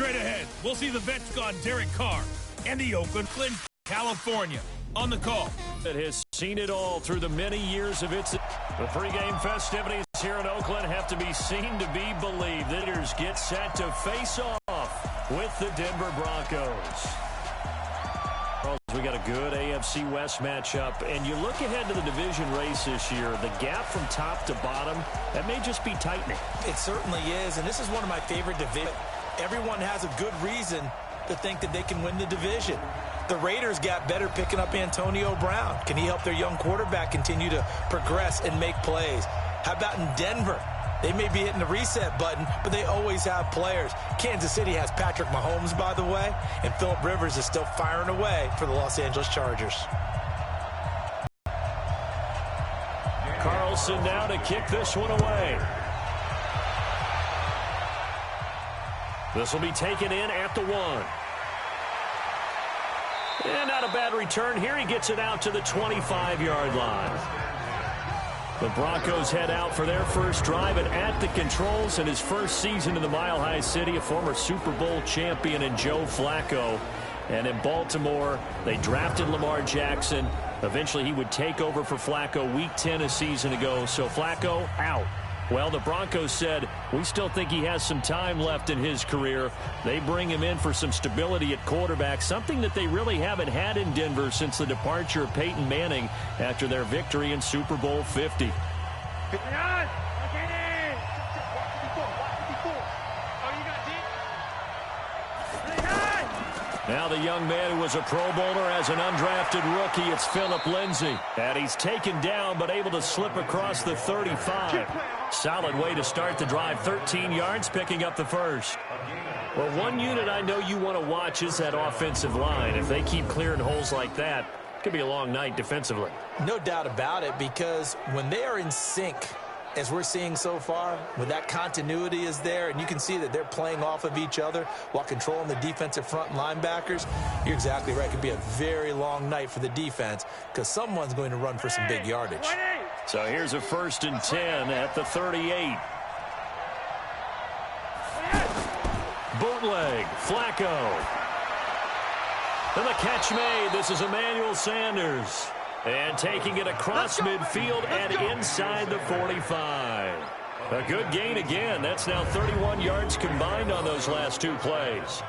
Straight ahead, we'll see the vets gone Derek Carr and the Oakland, California, on the call. It has seen it all through the many years of its... The pregame festivities here in Oakland have to be seen to be believed. The Raiders get set to face off with the Denver Broncos. We got a good AFC West matchup, and you look ahead to the division race this year, the gap from top to bottom, that may just be tightening. It certainly is, and this is one of my favorite divisions. Everyone has a good reason to think that they can win the division. The Raiders got better picking up Antonio Brown. Can he help their young quarterback continue to progress and make plays? How about in Denver? They may be hitting the reset button, but they always have players. Kansas City has Patrick Mahomes, by the way, and Phillip Rivers is still firing away for the Los Angeles Chargers. Carlson now to kick this one away. This will be taken in at the 1. And not a bad return here. He gets it out to the 25-yard line. The Broncos head out for their first drive, and at the controls in his first season in the Mile High City, a former Super Bowl champion in Joe Flacco. And in Baltimore, they drafted Lamar Jackson. Eventually, he would take over for Flacco week 10 a season ago. So Flacco out. Well, the Broncos said, we still think he has some time left in his career. They bring him in for some stability at quarterback, something that they really haven't had in Denver since the departure of Peyton Manning after their victory in Super Bowl 50. Now the young man who was a Pro Bowler as an undrafted rookie, it's Phillip Lindsay. And he's taken down but able to slip across the 35. Solid way to start the drive. 13 yards, picking up the first. Well, one unit I know you want to watch is that offensive line. If they keep clearing holes like that, it could be a long night defensively. No doubt about it, because when they are in sync, as we're seeing so far, when that continuity is there, and you can see that they're playing off of each other while controlling the defensive front linebackers, you're exactly right. It could be a very long night for the defense because someone's going to run for some big yardage. So here's a 1st and 10 at the 38. Bootleg, Flacco. And the catch made. This is Emmanuel Sanders. And taking it across midfield and inside the 45. A good gain again. That's now 31 yards combined on those last two plays.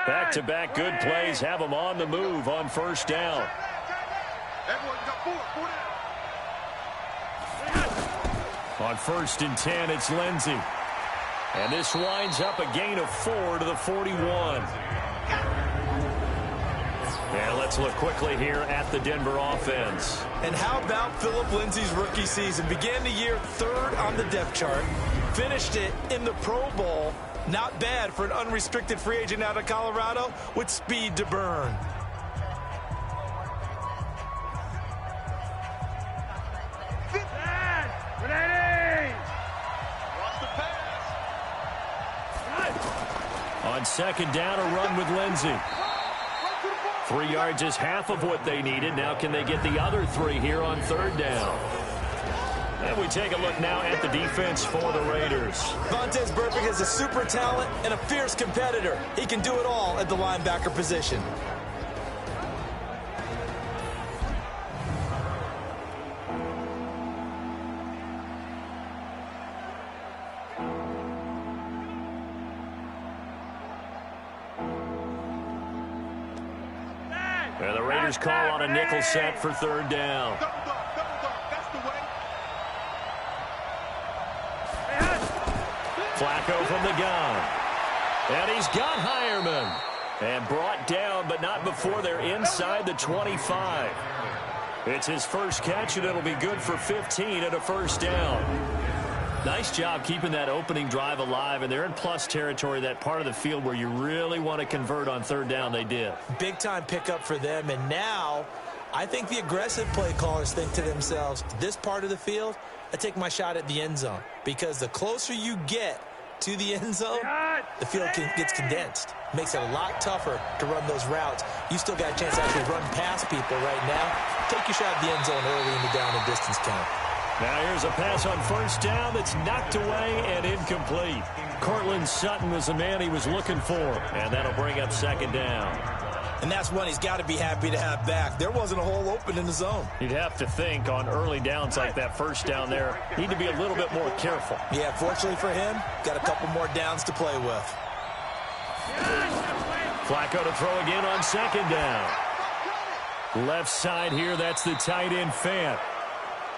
Back-to-back good plays have them on the move on first down. On 1st and 10, it's Lindsay. And this winds up a gain of 4 to the 41. And let's look quickly here at the Denver offense. And how about Phillip Lindsay's rookie season? Began the year 3rd on the depth chart. Finished it in the Pro Bowl. Not bad for an unrestricted free agent out of Colorado with speed to burn. On 2nd down, a run with Lindsay. 3 yards is half of what they needed. Now can they get the other 3 here on 3rd down? And we take a look now at the defense for the Raiders. Vontaze Burfict is a super talent and a fierce competitor. He can do it all at the linebacker position. And the Raiders call on a nickel set for 3rd down. Flacco from the gun. And he's got Hireman. And brought down, but not before they're inside the 25. It's his first catch, and it'll be good for 15 at a 1st down. Nice job keeping that opening drive alive, and they're in plus territory, that part of the field where you really want to convert on 3rd down. They did. Big-time pickup for them, and now I think the aggressive play callers think to themselves, this part of the field, I take my shot at the end zone, because the closer you get to the end zone, the field gets condensed. Makes it a lot tougher to run those routes. You still got a chance to actually run past people right now. Take your shot at the end zone early in the down and distance count. Now here's a pass on first down that's knocked away and incomplete. Cortland Sutton was the man he was looking for, and that'll bring up second down. And that's one he's got to be happy to have back. There wasn't a hole open in the zone. You'd have to think on early downs like that first down there, need to be a little bit more careful. Yeah, fortunately for him, got a couple more downs to play with. Flacco to throw again on second down. Left side here, that's the tight end Fant.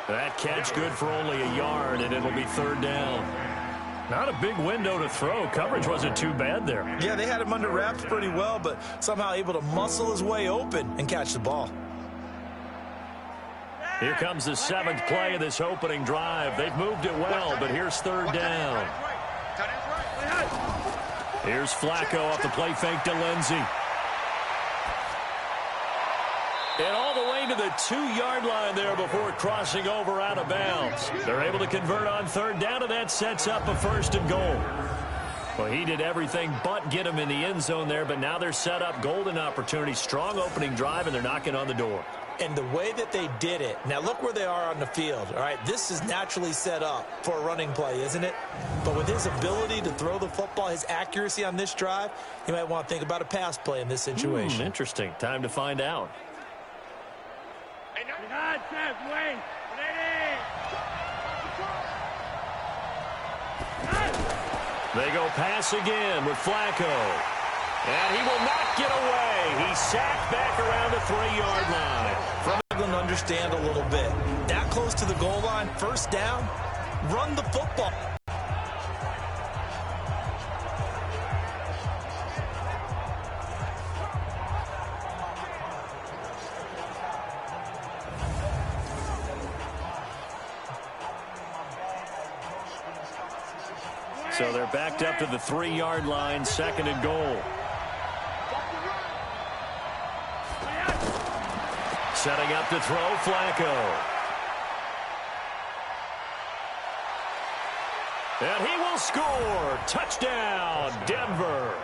That catch good for only a yard, and it'll be third down. Not a big window to throw. Coverage wasn't too bad there. Yeah, they had him under wraps pretty well, but somehow able to muscle his way open and catch the ball. Here comes the seventh play of this opening drive. They've moved it well, but here's third down. Here's Flacco off the play fake to Lindsey. And all the way to the 2-yard line there before crossing over out of bounds. They're able to convert on third down, and that sets up a first and goal. Well, he did everything but get him in the end zone there, but now they're set up golden opportunity. Strong opening drive, and they're knocking on the door. And the way that they did it, now look where they are on the field, all right? This is naturally set up for a running play, isn't it? But with his ability to throw the football, his accuracy on this drive, you might want to think about a pass play in this situation. Interesting. Time to find out. They go pass again with Flacco. And he will not get away. He's sacked back around the 3-yard line. From to understand a little bit. That close to the goal line, first down, run the football. So they're backed up to the 3-yard line, second and goal. Setting up to throw, Flacco. And he will score. Touchdown, Denver.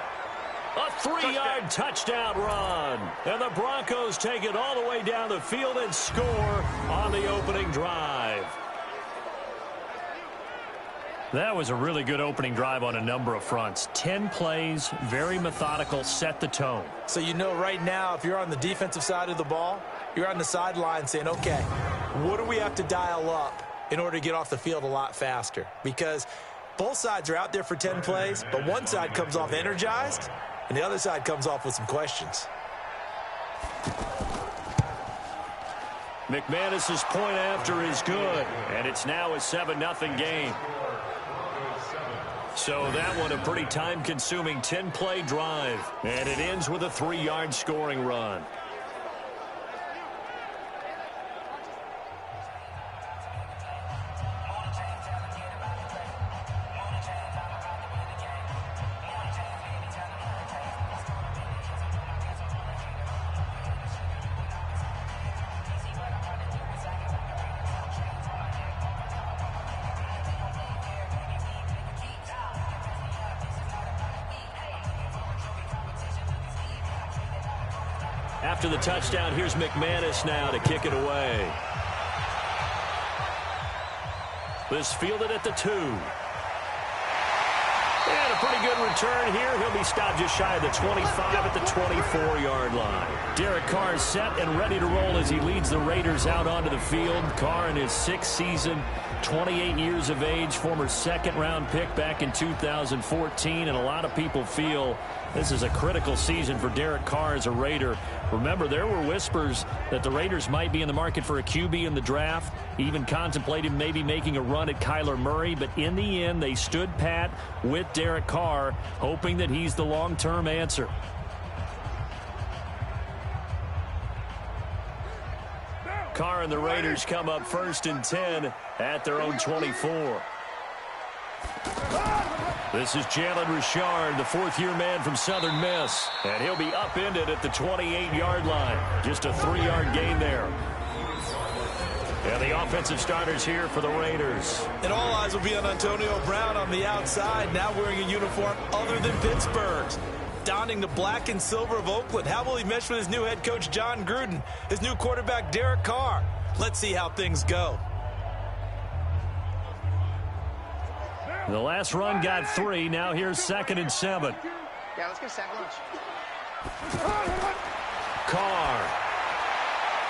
A 3-yard touchdown run. And the Broncos take it all the way down the field and score on the opening drive. That was a really good opening drive on a number of fronts. 10 plays, very methodical, set the tone. So you know right now, if you're on the defensive side of the ball, you're on the sideline saying, okay, what do we have to dial up in order to get off the field a lot faster? Because both sides are out there for 10 plays, but one side comes off energized, and the other side comes off with some questions. McManus's point after is good, and it's now a 7-0 game. So that one a pretty time-consuming 10-play drive, and it ends with a 3-yard scoring run. After the touchdown, here's McManus now to kick it away. This fielded at the 2. And a pretty good return here. He'll be stopped just shy of the 25 at the 24-yard line. Derek Carr is set and ready to roll as he leads the Raiders out onto the field. Carr in his 6th season, 28 years of age, former second-round pick back in 2014, and a lot of people feel this is a critical season for Derek Carr as a Raider. Remember, there were whispers that the Raiders might be in the market for a QB in the draft, even contemplated maybe making a run at Kyler Murray, but in the end, they stood pat with Derek Carr, hoping that he's the long-term answer. Carr and the Raiders come up 1st and 10 at their own 24. This is Jalen Richard, the 4th-year man from Southern Miss. And he'll be upended at the 28-yard line. Just a 3-yard gain there. And the offensive starters here for the Raiders. And all eyes will be on Antonio Brown on the outside, now wearing a uniform other than Pittsburgh's, donning the black and silver of Oakland. How will he mesh with his new head coach, John Gruden, his new quarterback, Derek Carr? Let's see how things go. The last run got 3. Now here's 2nd and 7. Yeah, let's get sack lunch. Carr.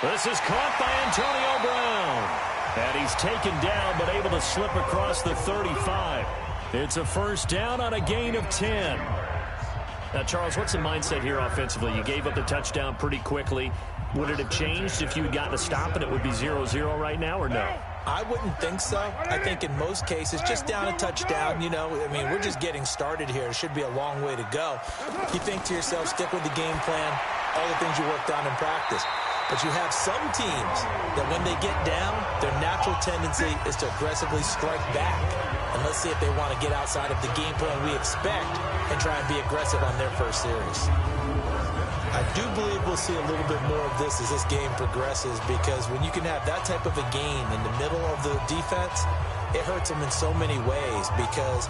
This is caught by Antonio Brown. And he's taken down, but able to slip across the 35. It's a first down on a gain of 10. Now, Charles, what's the mindset here offensively? You gave up the touchdown pretty quickly. Would it have changed if you had gotten a stop and it would be 0-0 right now, or no? I wouldn't think so. I think in most cases, just down a touchdown, you know, I mean, we're just getting started here. It should be a long way to go. You think to yourself, stick with the game plan, all the things you worked on in practice. But you have some teams that when they get down, their natural tendency is to aggressively strike back. And let's see if they want to get outside of the game plan we expect and try and be aggressive on their first series. I do believe we'll see a little bit more of this as this game progresses, because when you can have that type of a gain in the middle of the defense, it hurts them in so many ways, because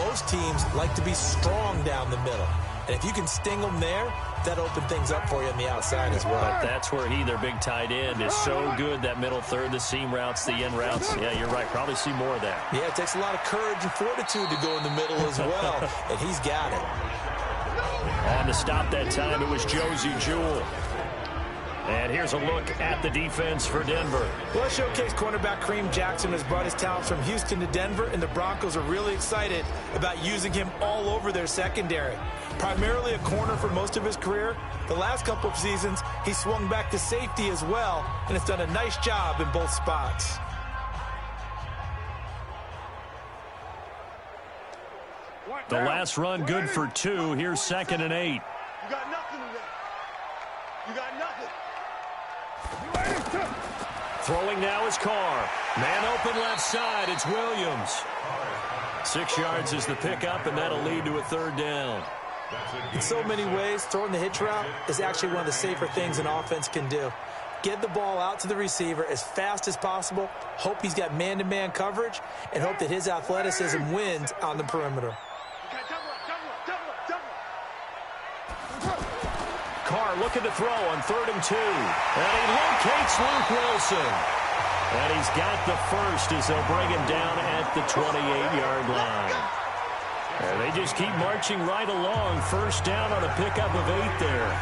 most teams like to be strong down the middle. And if you can sting them there, that opens things up for you on the outside as well. But that's where their big tight end, is so good, that middle third, the seam routes, the end routes. Yeah, you're right. Probably see more of that. Yeah, it takes a lot of courage and fortitude to go in the middle as well, and he's got it. On to stop that time, it was Josie Jewell. And here's a look at the defense for Denver. Well, showcase cornerback Kareem Jackson has brought his talents from Houston to Denver, and the Broncos are really excited about using him all over their secondary. Primarily a corner for most of his career, the last couple of seasons he swung back to safety as well, and has done a nice job in both spots. The last run good for 2. Here's 2nd and 8. You got nothing today. You got nothing. Throwing now is Carr. Man open left side. It's Williams. 6 yards is the pickup, and that'll lead to a 3rd down. In so many ways, throwing the hitch route is actually one of the safer things an offense can do. Get the ball out to the receiver as fast as possible, hope he's got man-to-man coverage, and hope that his athleticism wins on the perimeter. Carr looking to throw on 3rd and 2. And he locates Luke Wilson. And he's got the first as they'll bring him down at the 28-yard line. And they just keep marching right along. First down on a pickup of 8 there.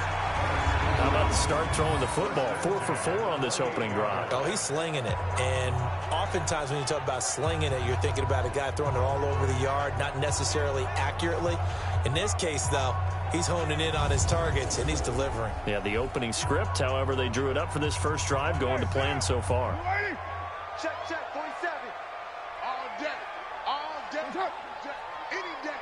How about the start throwing the football? 4 for 4 on this opening drive. Oh, he's slinging it. And oftentimes when you talk about slinging it, you're thinking about a guy throwing it all over the yard, not necessarily accurately. In this case, though, he's honing in on his targets, and he's delivering. Yeah, the opening script, however, they drew it up for this first drive, going to plan so far. Check, 47. All day. All day. Any day.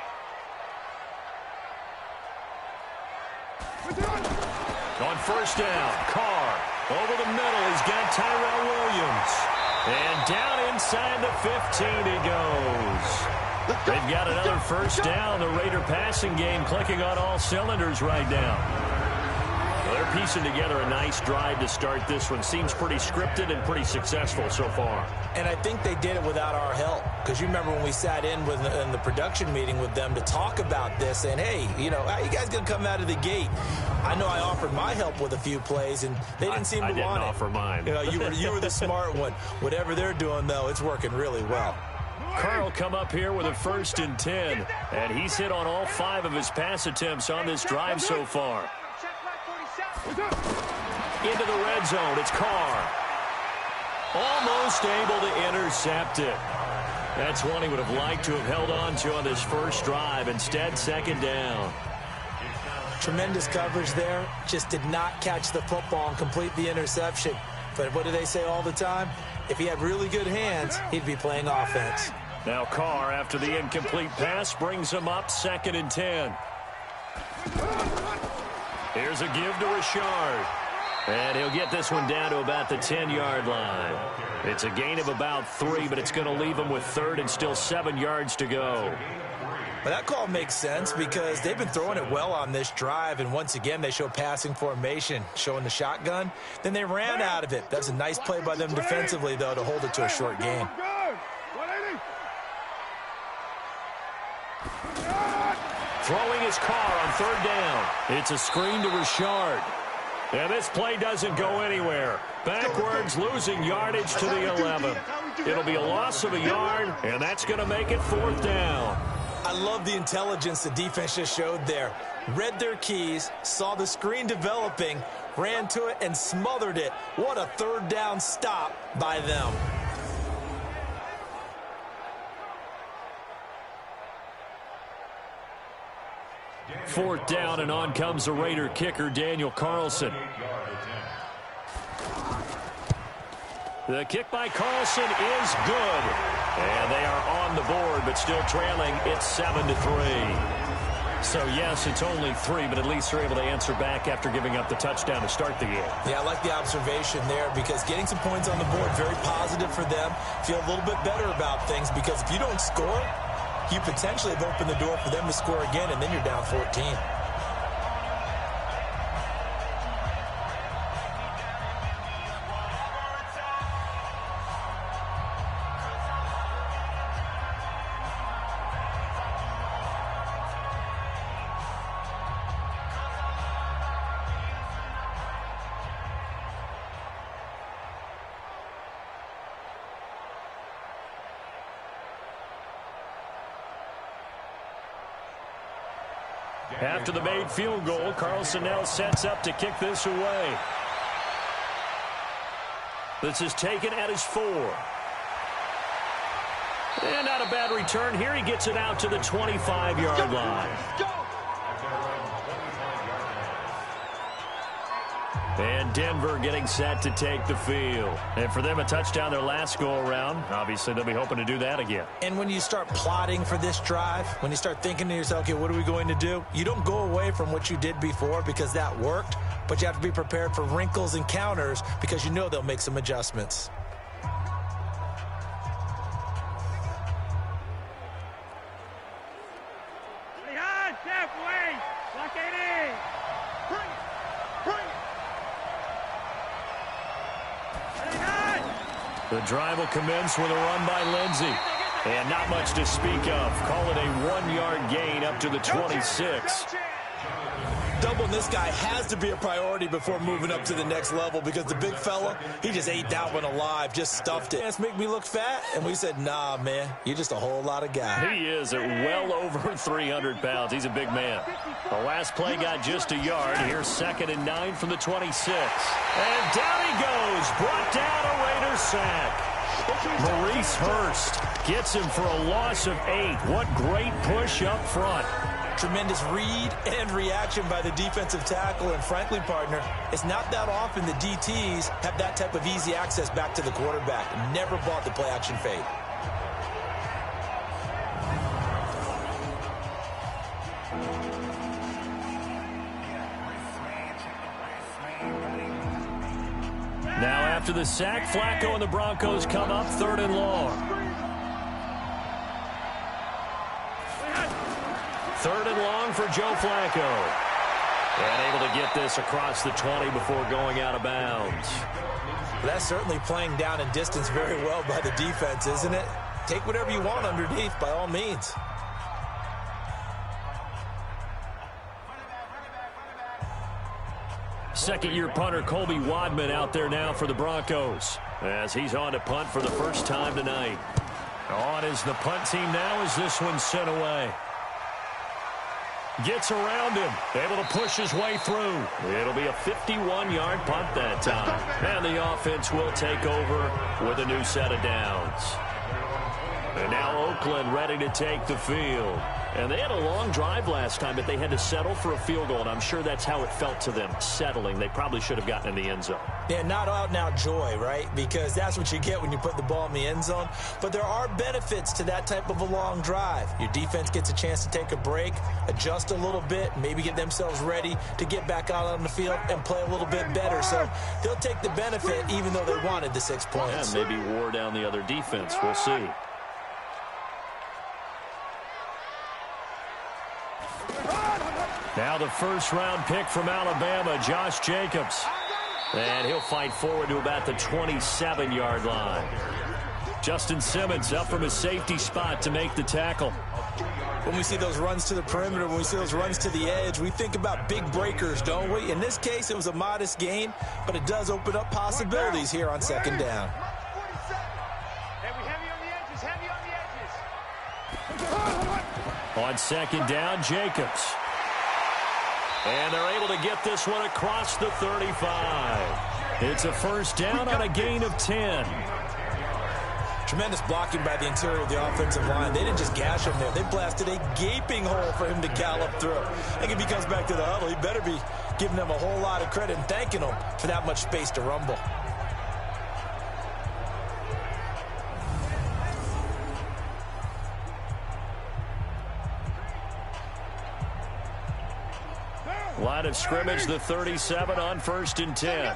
On first down, Carr over the middle. He's got Tyrell Williams. And down inside the 15 he goes. They've got another first down. The Raider passing game clicking on all cylinders right now. Well, they're piecing together a nice drive to start this one. Seems pretty scripted and pretty successful so far. And I think they did it without our help. Because you remember when we sat in the production meeting with them to talk about this, saying, hey, you know, how you guys going to come out of the gate? I know I offered my help with a few plays, and they didn't seem to want it. I didn't offer mine. You know, you were the smart one. Whatever they're doing, though, it's working really well. Carr will come up here with a 1st and 10. And he's hit on all 5 of his pass attempts on this drive so far. Into the red zone. It's Carr. Almost able to intercept it. That's one he would have liked to have held on to on this first drive. Instead, 2nd down. Tremendous coverage there. Just did not catch the football and complete the interception. But what do they say all the time? If he had really good hands, he'd be playing offense. Now Carr, after the incomplete pass, brings him up 2nd and 10. Here's a give to Richard. And he'll get this one down to about the 10-yard line. It's a gain of about 3, but it's going to leave him with 3rd and still 7 yards to go. But that call makes sense because they've been throwing it well on this drive, and once again, they show passing formation, showing the shotgun. Then they ran out of it. That's a nice play by them defensively, though, to hold it to a short gain. Throwing his car on third down. It's a screen to Richard. And this play doesn't go anywhere. Backwards, losing yardage to the 11. It'll be a loss of a yard, and that's going to make it fourth down. I love the intelligence the defense just showed there. Read their keys, saw the screen developing, ran to it, and smothered it. What a third down stop by them. Fourth down, and on comes the Raider kicker, Daniel Carlson. The kick by Carlson is good. And they are on the board, but still trailing. It's 7-3. So, yes, it's only 3, but at least they're able to answer back after giving up the touchdown to start the game. Yeah, I like the observation there because getting some points on the board, very positive for them. Feel a little bit better about things because if you don't score, you potentially have opened the door for them to score again, and then you're down 14. After the made field goal, Carlson now sets up to kick this away. This is taken at his 4. And not a bad return here. He gets it out to the 25-yard line. And Denver getting set to take the field. And for them, a touchdown their last go-around. Obviously, they'll be hoping to do that again. And when you start plotting for this drive, when you start thinking to yourself, okay, what are we going to do? You don't go away from what you did before because that worked, but you have to be prepared for wrinkles and counters because you know they'll make some adjustments. The drive will commence with a run by Lindsey. And not much to speak of. Call it a 1-yard gain up to the 26. Doubling this guy has to be a priority before moving up to the next level because the big fella, he just ate that one alive, just stuffed it. Let's make me look fat. And we said, nah, man, you're just a whole lot of guy. He is at well over 300 pounds. He's a big man. The last play got just a yard. Here's 2nd and 9 from the 26. And down he goes. Brought down a Raider sack. Maurice Hurst gets him for a loss of 8. What great push up front. Tremendous read and reaction by the defensive tackle. And frankly, partner, it's not that often the DTs have that type of easy access back to the quarterback. Never bought the play-action fade. Now after the sack, Flacco and the Broncos come up 3rd and long. 3rd and long for Joe Flacco. And able to get this across the 20 before going out of bounds. That's certainly playing down in distance very well by the defense, isn't it? Take whatever you want underneath, by all means. Second-year punter Colby Wadman out there now for the Broncos as he's on to punt for the first time tonight. On is the punt team now as this one's sent away. Gets around him, able to push his way through. It'll be a 51-yard punt that time. And the offense will take over with a new set of downs. And now Oakland ready to take the field. And they had a long drive last time, but they had to settle for a field goal, and I'm sure that's how it felt to them, settling. They probably should have gotten in the end zone. Yeah, not out-and-out joy, right? Because that's what you get when you put the ball in the end zone. But there are benefits to that type of a long drive. Your defense gets a chance to take a break, adjust a little bit, maybe get themselves ready to get back out on the field and play a little bit better. So they'll take the benefit even though they wanted the 6 points. Yeah, maybe wore down the other defense. We'll see. Now the first-round pick from Alabama, Josh Jacobs. And he'll fight forward to about the 27-yard line. Justin Simmons up from his safety spot to make the tackle. When we see those runs to the perimeter, when we see those runs to the edge, we think about big breakers, don't we? In this case, it was a modest gain, but it does open up possibilities here on second down. On second down, Jacobs. And they're able to get this one across the 35. It's a first down on a gain of 10. Tremendous blocking by the interior of the offensive line. They didn't just gash him there. They blasted a gaping hole for him to gallop through. I think if he comes back to the huddle, he better be giving them a whole lot of credit and thanking them for that much space to rumble. Line of scrimmage, the 37 on 1st and 10.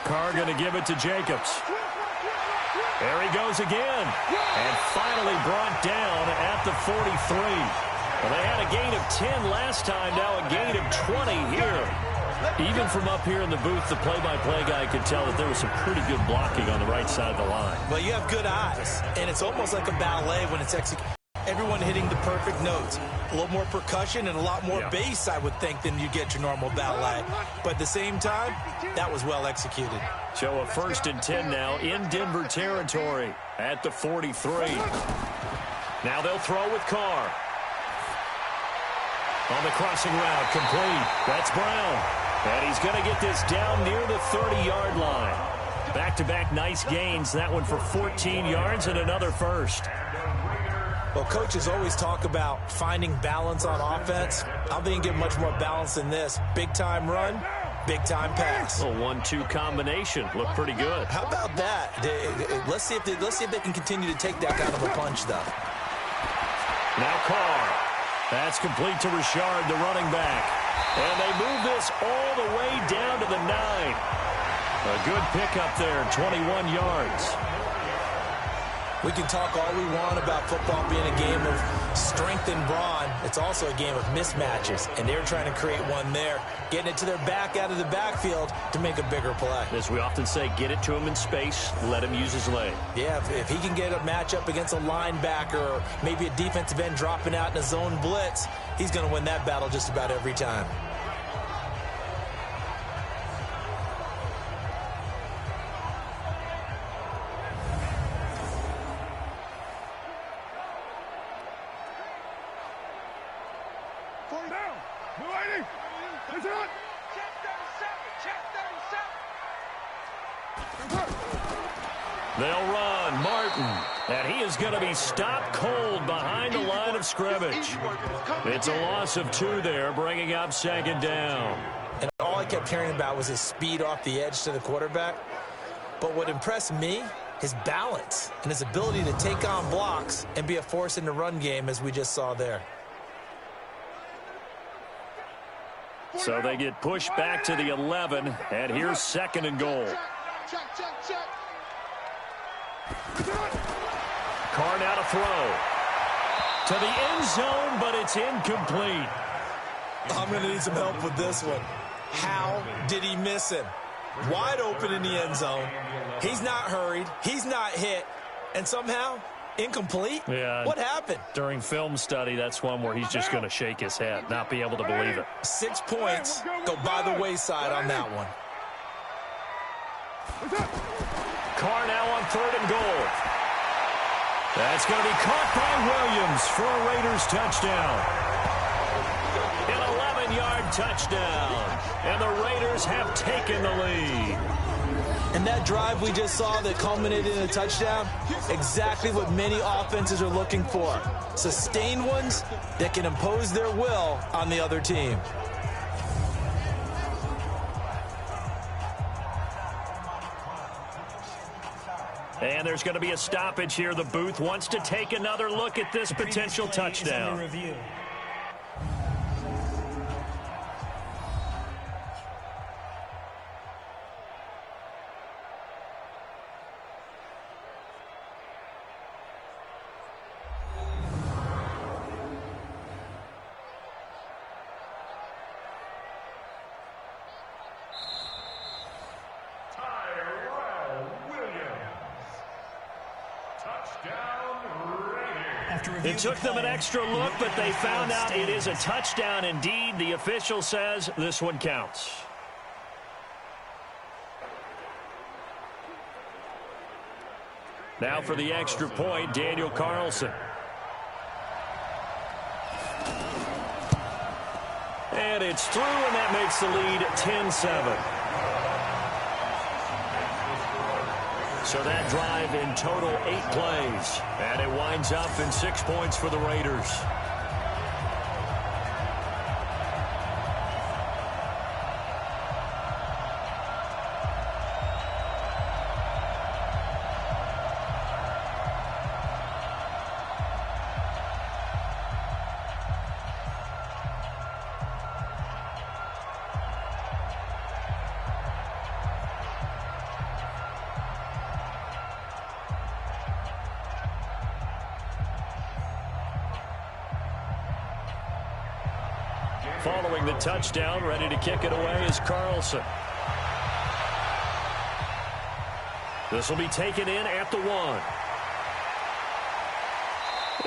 Carr going to give it to Jacobs. There he goes again. And finally brought down at the 43. Well, they had a gain of 10 last time, now a gain of 20 here. Even from up here in the booth, the play-by-play guy could tell that there was some pretty good blocking on the right side of the line. Well, you have good eyes, and it's almost like a ballet when it's executed. Everyone hitting the perfect notes. A little more percussion and a lot more bass, I would think, than you get your normal ballet. But at the same time, that was well executed. So a 1st and 10 now in Denver territory at the 43. Now they'll throw with Carr. On the crossing route, complete. That's Brown. And he's going to get this down near the 30-yard line. Back-to-back nice gains. That one for 14 yards and another first. Well, coaches always talk about finding balance on offense. I don't think you can get much more balance than this. Big-time run, big-time pass. A 1-2 combination. Looked pretty good. How about that? Let's see if they can continue to take that kind of a punch, though. Now Carr. That's complete to Richard, the running back. And they move this all the way down to the 9. A good pickup there, 21 yards. We can talk all we want about football being a game of strength and brawn. It's also a game of mismatches, and they're trying to create one there, getting it to their back out of the backfield to make a bigger play. As we often say, get it to him in space, let him use his leg. Yeah, if he can get a matchup against a linebacker or maybe a defensive end dropping out in a zone blitz, he's going to win that battle just about every time. They'll run. Martin. And he is going to be stopped cold behind the line of scrimmage. It's a loss of 2 there, bringing up second down. And all I kept hearing about was his speed off the edge to the quarterback. But what impressed me, his balance and his ability to take on blocks and be a force in the run game, as we just saw there. So they get pushed back to the 11, and here's 2nd and goal. Carr now to throw. To the end zone, but it's incomplete. I'm going to need some help with this one. How did he miss him? Wide open in the end zone. He's not hurried. He's not hit. And somehow, incomplete? Yeah. What happened? During film study, that's one where he's just going to shake his head, not be able to believe it. 6 points go by the wayside on that one. Carr now on 3rd and goal. That's going to be caught by Williams for a Raiders touchdown. An 11-yard touchdown. And the Raiders have taken the lead. And that drive we just saw that culminated in a touchdown, exactly what many offenses are looking for. Sustained ones that can impose their will on the other team. And there's going to be a stoppage here. The booth wants to take another look at this potential touchdown. It took them an extra look, but they found out it is a touchdown indeed. The official says this one counts. Now for the extra point, Daniel Carlson. And it's through, and that makes the lead 10-7. So that drive in total 8 plays. And it winds up in 6 points for the Raiders. Following the touchdown, ready to kick it away is Carlson. This will be taken in at the 1.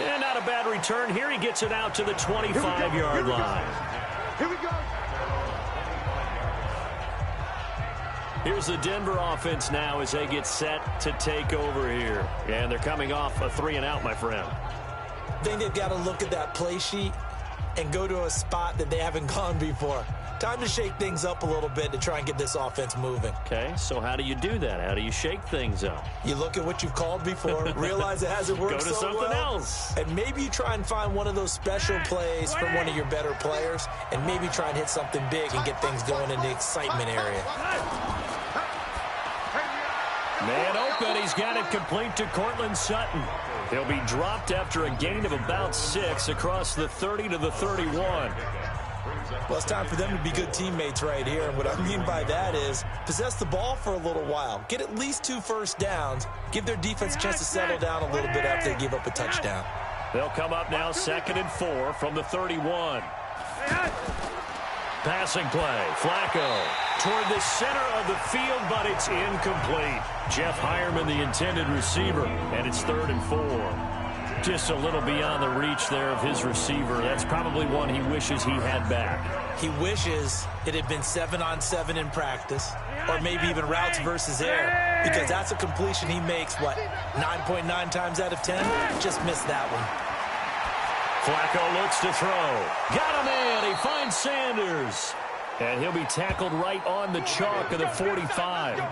And not a bad return here. He gets it out to the 25-yard line. Here we go. Here's the Denver offense now as they get set to take over here. And they're coming off a 3-and-out, my friend. I think they've got to look at that play sheet and go to a spot that they haven't gone before. Time to shake things up a little bit to try and get this offense moving. Okay, so how do you do that? How do you shake things up? You look at what you've called before, realize it hasn't worked so well. Go to something else. And maybe you try and find one of those special plays from one of your better players, and maybe try and hit something big and get things going in the excitement area. Man open, he's got it complete to Cortland Sutton. He'll be dropped after a gain of about 6 across the 30 to the 31. Well, it's time for them to be good teammates right here. And what I mean by that is possess the ball for a little while. Get at least 2 first downs. Give their defense a chance to settle down a little bit after they give up a touchdown. They'll come up now 2nd and 4 from the 31. Passing play. Flacco toward the center of the field, but it's incomplete. Jeff Hireman, the intended receiver, and it's 3rd and 4. Just a little beyond the reach there of his receiver. That's probably one he wishes he had back. He wishes it had been 7-on-7 in practice, or maybe even routes versus air, because that's a completion he makes, 9.9 times out of 10? Just missed that one. Flacco looks to throw. Got him in. He finds Sanders. And he'll be tackled right on the chalk of the 45.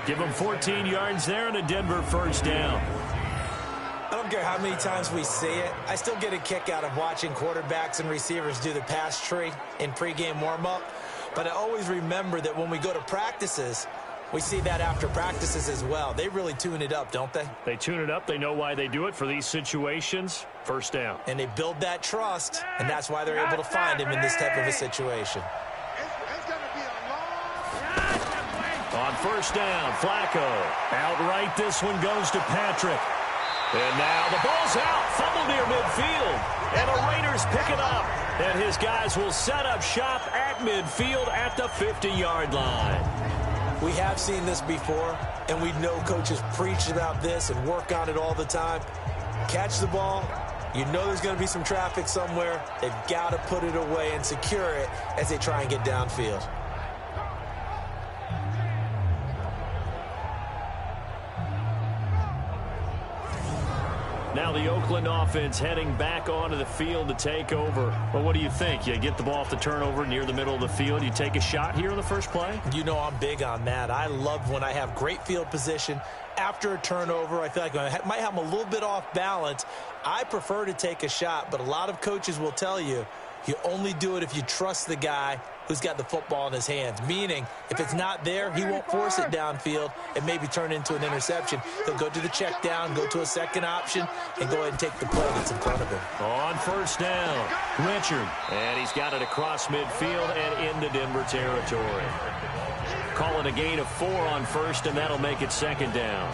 Give him 14 yards there and a Denver first down. I don't care how many times we see it. I still get a kick out of watching quarterbacks and receivers do the pass tree in pregame warm-up. But I always remember that when we go to practices, we see that after practices as well. They really tune it up, don't they? They tune it up. They know why they do it for these situations. First down. And they build that trust, and that's why they're able to find him in this type of a situation. It's going to be a long... On first down, Flacco. Outright, this one goes to Patrick. And now the ball's out. Fumble near midfield. And the Raiders pick it up. And his guys will set up shop at midfield at the 50-yard line. We have seen this before, and we know coaches preach about this and work on it all the time. Catch the ball. You know there's going to be some traffic somewhere. They've got to put it away and secure it as they try and get downfield. Now the Oakland offense heading back onto the field to take over. Well, what do you think? You get the ball off the turnover near the middle of the field. You take a shot here in the first play? You know I'm big on that. I love when I have great field position. After a turnover, I feel like I might have them a little bit off balance. I prefer to take a shot, but a lot of coaches will tell you, you only do it if you trust the guy who's got the football in his hands. Meaning, if it's not there, he won't force it downfield and maybe turn into an interception. He'll go to the check down, go to a second option, and go ahead and take the play that's in front of him. On first down, Richard. And he's got it across midfield and into Denver territory. Calling a gain of 4 on first, and that'll make it 2nd down.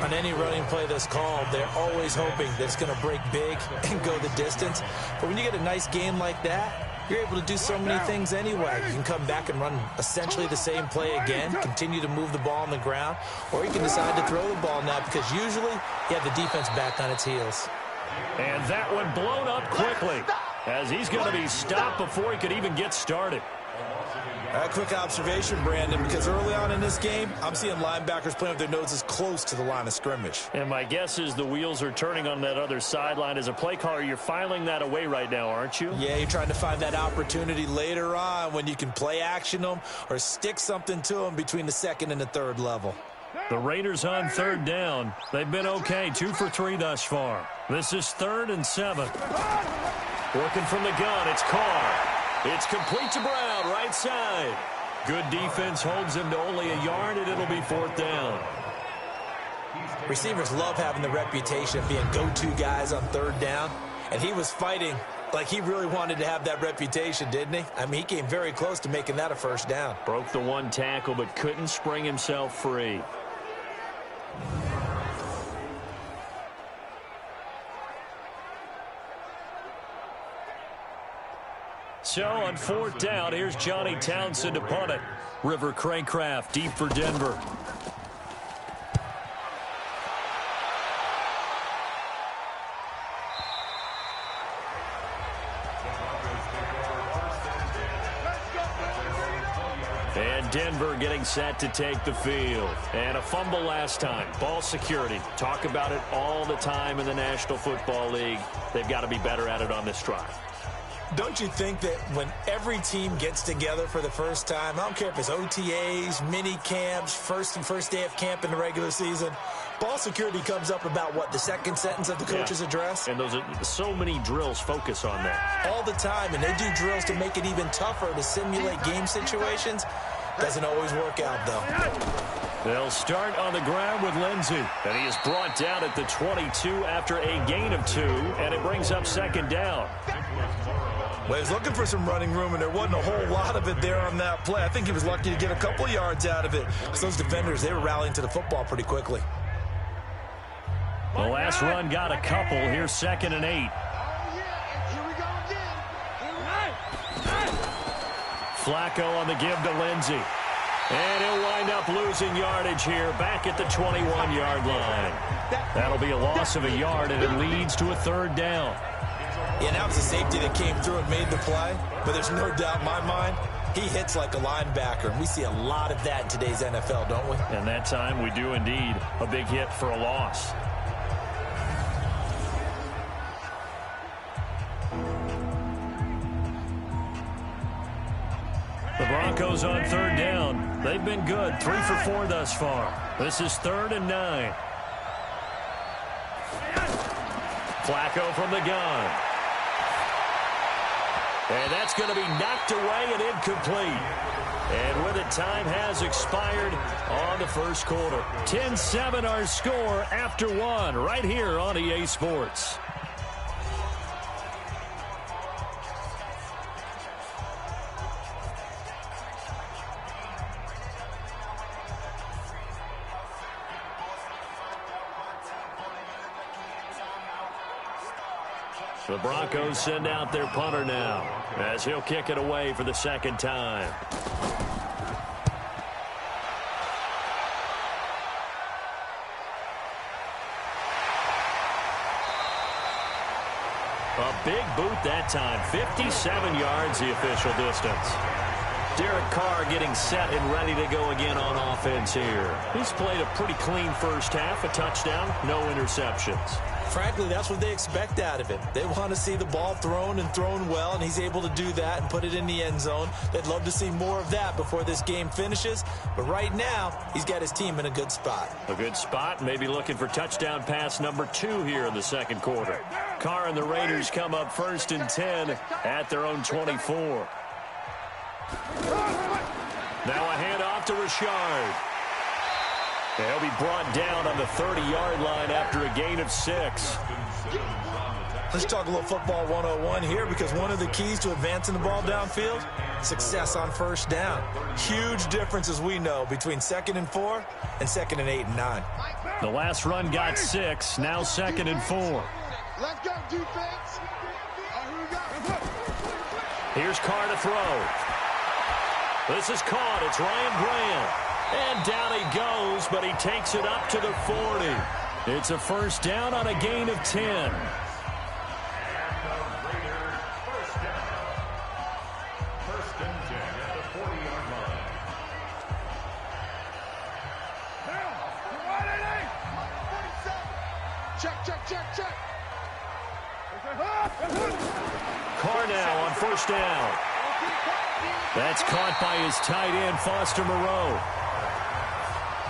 On any running play that's called, they're always hoping that it's going to break big and go the distance. But when you get a nice game like that, you're able to do so many things anyway. You can come back and run essentially the same play again, continue to move the ball on the ground, or you can decide to throw the ball now because usually you have the defense back on its heels. And that one blown up quickly as he's going to be stopped before he could even get started. A quick observation, Brandon, because early on in this game, I'm seeing linebackers playing with their noses close to the line of scrimmage. And my guess is the wheels are turning on that other sideline. As a play caller, you're filing that away right now, aren't you? Yeah, you're trying to find that opportunity later on when you can play action them or stick something to them between the second and the third level. The Raiders on third down. They've been okay, 2 for 3 thus far. This is 3rd and 7. Working from the gun, it's Carr. It's complete to Brown, right side. Good defense holds him to only a yard, and it'll be 4th down. Receivers love having the reputation of being go-to guys on 3rd down, and he was fighting like he really wanted to have that reputation, didn't he? I mean, he came very close to making that a 1st down. Broke the 1 tackle, but couldn't spring himself free. So on 4th down, here's Johnny Townsend to punt it. River Craycraft deep for Denver. And Denver getting set to take the field. And a fumble last time. Ball security. Talk about it all the time in the National Football League. They've got to be better at it on this drive. Don't you think that when every team gets together for the first time, I don't care if it's OTAs, mini camps, first day of camp in the regular season, ball security comes up about, what, the second sentence of the coach's address? And those are so many drills focus on that. All the time, and they do drills to make it even tougher to simulate game situations. Doesn't always work out, though. They'll start on the ground with Lindsey. And he is brought down at the 22 after a gain of 2, and it brings up 2nd down. Well, he was looking for some running room, and there wasn't a whole lot of it there on that play. I think he was lucky to get a couple of yards out of it. Because those defenders, they were rallying to the football pretty quickly. The last run got a couple. Here's 2nd and 8. Flacco on the give to Lindsey. And he'll wind up losing yardage here back at the 21-yard line. That'll be a loss of a yard, and it leads to a 3rd down. Yeah, that was a safety that came through and made the play. But there's no doubt in my mind, he hits like a linebacker. And we see a lot of that in today's NFL, don't we? And that time we do indeed. A big hit for a loss. The Broncos on 3rd down. They've been good. 3 for 4 thus far. This is 3rd and 9. Flacco from the gun. And that's going to be knocked away and incomplete. And with it, time has expired on the 1st quarter. 10-7 our score after 1 right here on EA Sports. The Broncos send out their punter now as he'll kick it away for the 2nd time. A big boot that time. 57 yards the official distance. Derek Carr getting set and ready to go again on offense here. He's played a pretty clean first half, a touchdown, no interceptions. Frankly, that's what they expect out of him. They want to see the ball thrown and thrown well, and he's able to do that and put it in the end zone. They'd love to see more of that before this game finishes. But right now, he's got his team in a good spot. A good spot, maybe looking for touchdown pass number 2 here in the 2nd quarter. Carr and the Raiders come up 1st and 10 at their own 24. Now a handoff to Richard. He'll be brought down on the 30-yard line after a gain of 6. Let's talk a little football 101 here, because one of the keys to advancing the ball downfield, success on 1st down. Huge difference, as we know, between 2nd and 4 and 2nd and 8 and 9. The last run got 6, now 2nd and 4. Let's go, defense. Here we go. Here's Carr to throw. This is caught. It's Ryan Graham. And down he goes, but he takes it up to the 40. It's a first down on a gain of 10. Check. Carr now on first down. That's caught by his tight end, Foster Moreau.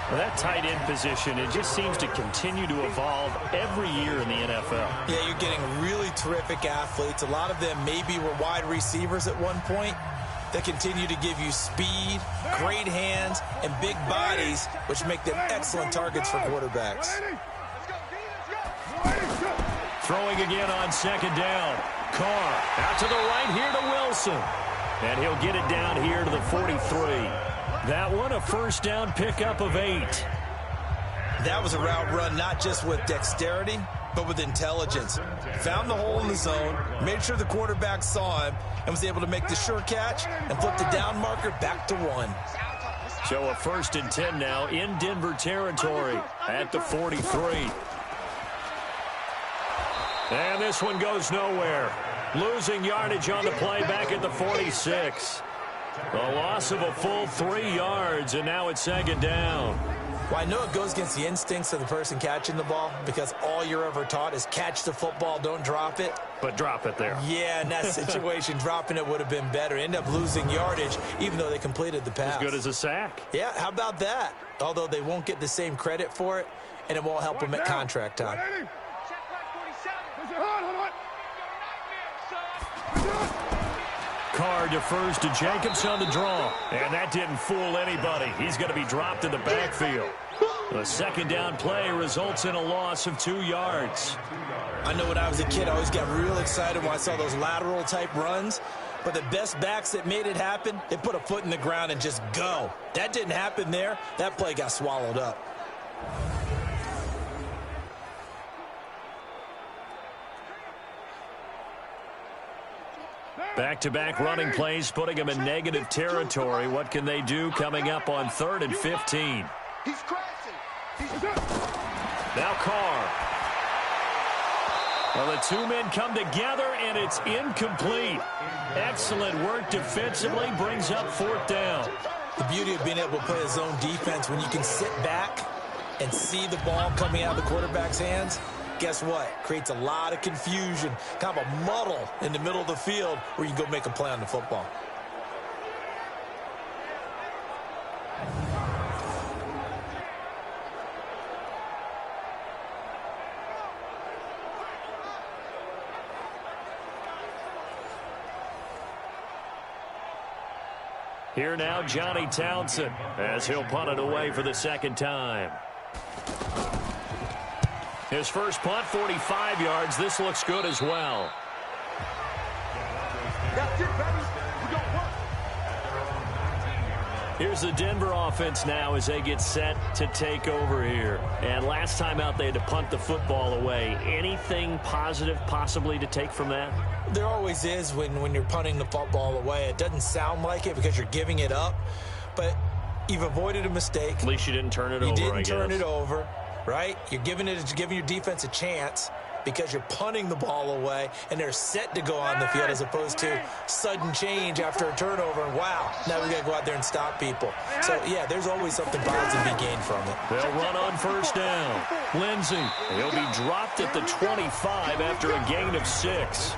Well, that tight end position, it just seems to continue to evolve every year in the NFL. Yeah, you're getting really terrific athletes. A lot of them maybe were wide receivers at one point. They continue to give you speed, great hands, and big bodies, which make them excellent targets for quarterbacks. Throwing again on second down. Carr out to the right here to Wilson. And he'll get it down here to the 43. That one a first down pickup of 8. That was a route run not just with dexterity, but with intelligence. Found the hole in the zone, made sure the quarterback saw him, and was able to make the sure catch and flip the down marker back to 1. So a 1st and 10 now in Denver territory at the 43. And this one goes nowhere. Losing yardage on the play back at the 46. A loss of a full 3 yards, and now it's second down. Well, I know it goes against the instincts of the person catching the ball because all you're ever taught is catch the football, don't drop it. But drop it there. Yeah, in that situation, dropping it would have been better. End up losing yardage, even though they completed the pass. As good as a sack. Yeah, how about that? Although they won't get the same credit for it, and it won't help them at contract time. Carr defers to Jacobs on the draw. And that didn't fool anybody. He's going to be dropped in the backfield. The second down play results in a loss of 2 yards. I know when I was a kid, I always got real excited when I saw those lateral type runs. But the best backs that made it happen, they put a foot in the ground and just go. That didn't happen there. That play got swallowed up. Back-to-back running plays, putting them in negative territory. What can they do coming up on 3rd and 15? He's crashing. Now Carr. Well, the two men come together, and it's incomplete. Excellent work defensively, brings up 4th down. The beauty of being able to play a zone defense when you can sit back and see the ball coming out of the quarterback's hands, guess what? Creates a lot of confusion, kind of a muddle in the middle of the field where you can go make a play on the football. Here now, Johnny Townsend, as he'll punt it away for the second time. His first punt, 45 yards. This looks good as well. That's it, baby. We got work. Here's the Denver offense now as they get set to take over here. And last time out, they had to punt the football away. Anything positive possibly to take from that? There always is when you're punting the football away. It doesn't sound like it because you're giving it up, but you've avoided a mistake. At least you didn't turn it over, I guess. You didn't turn it over, right? You're giving your defense a chance because you're punting the ball away, and they're set to go on the field as opposed to sudden change after a turnover. And wow, now we got to go out there and stop people. So, yeah, there's always something positive to be gained from it. They'll run on first down. Lindsey, he'll be dropped at the 25 after a gain of 6.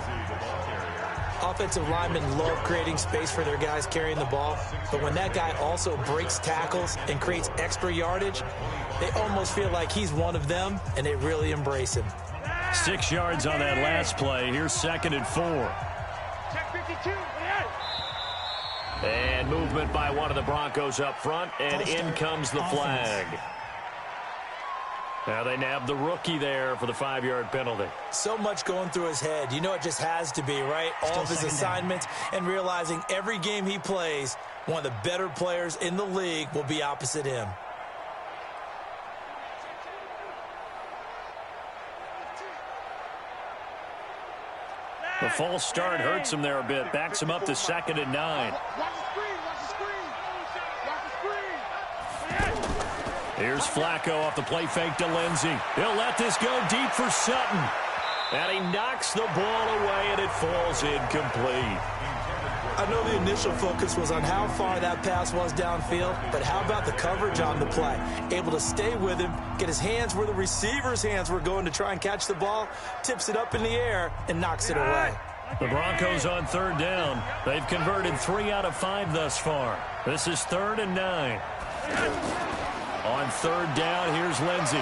Offensive linemen love creating space for their guys carrying the ball, but when that guy also breaks tackles and creates extra yardage, they almost feel like he's one of them, and they really embrace him. 6 yards on that last play. Here's 2nd and 4. Check 52. And movement by one of the Broncos up front, and in comes the flag. Now they nab the rookie there for the 5-yard penalty. So much going through his head. You know it just has to be, right? All of his assignments and realizing every game he plays, one of the better players in the league will be opposite him. The false start hurts him there a bit. Backs him up to 2nd and 9. Watch the screen. Watch the screen. Watch the screen. Here's Flacco off the play fake to Lindsey. He'll let this go deep for Sutton. And he knocks the ball away, and it falls incomplete. I know the initial focus was on how far that pass was downfield, but how about the coverage on the play? Able to stay with him, get his hands where the receiver's hands were going to try and catch the ball, tips it up in the air, and knocks it away. The Broncos on 3rd down. They've converted 3 out of 5 thus far. This is 3rd and 9. On 3rd down, here's Lindsey.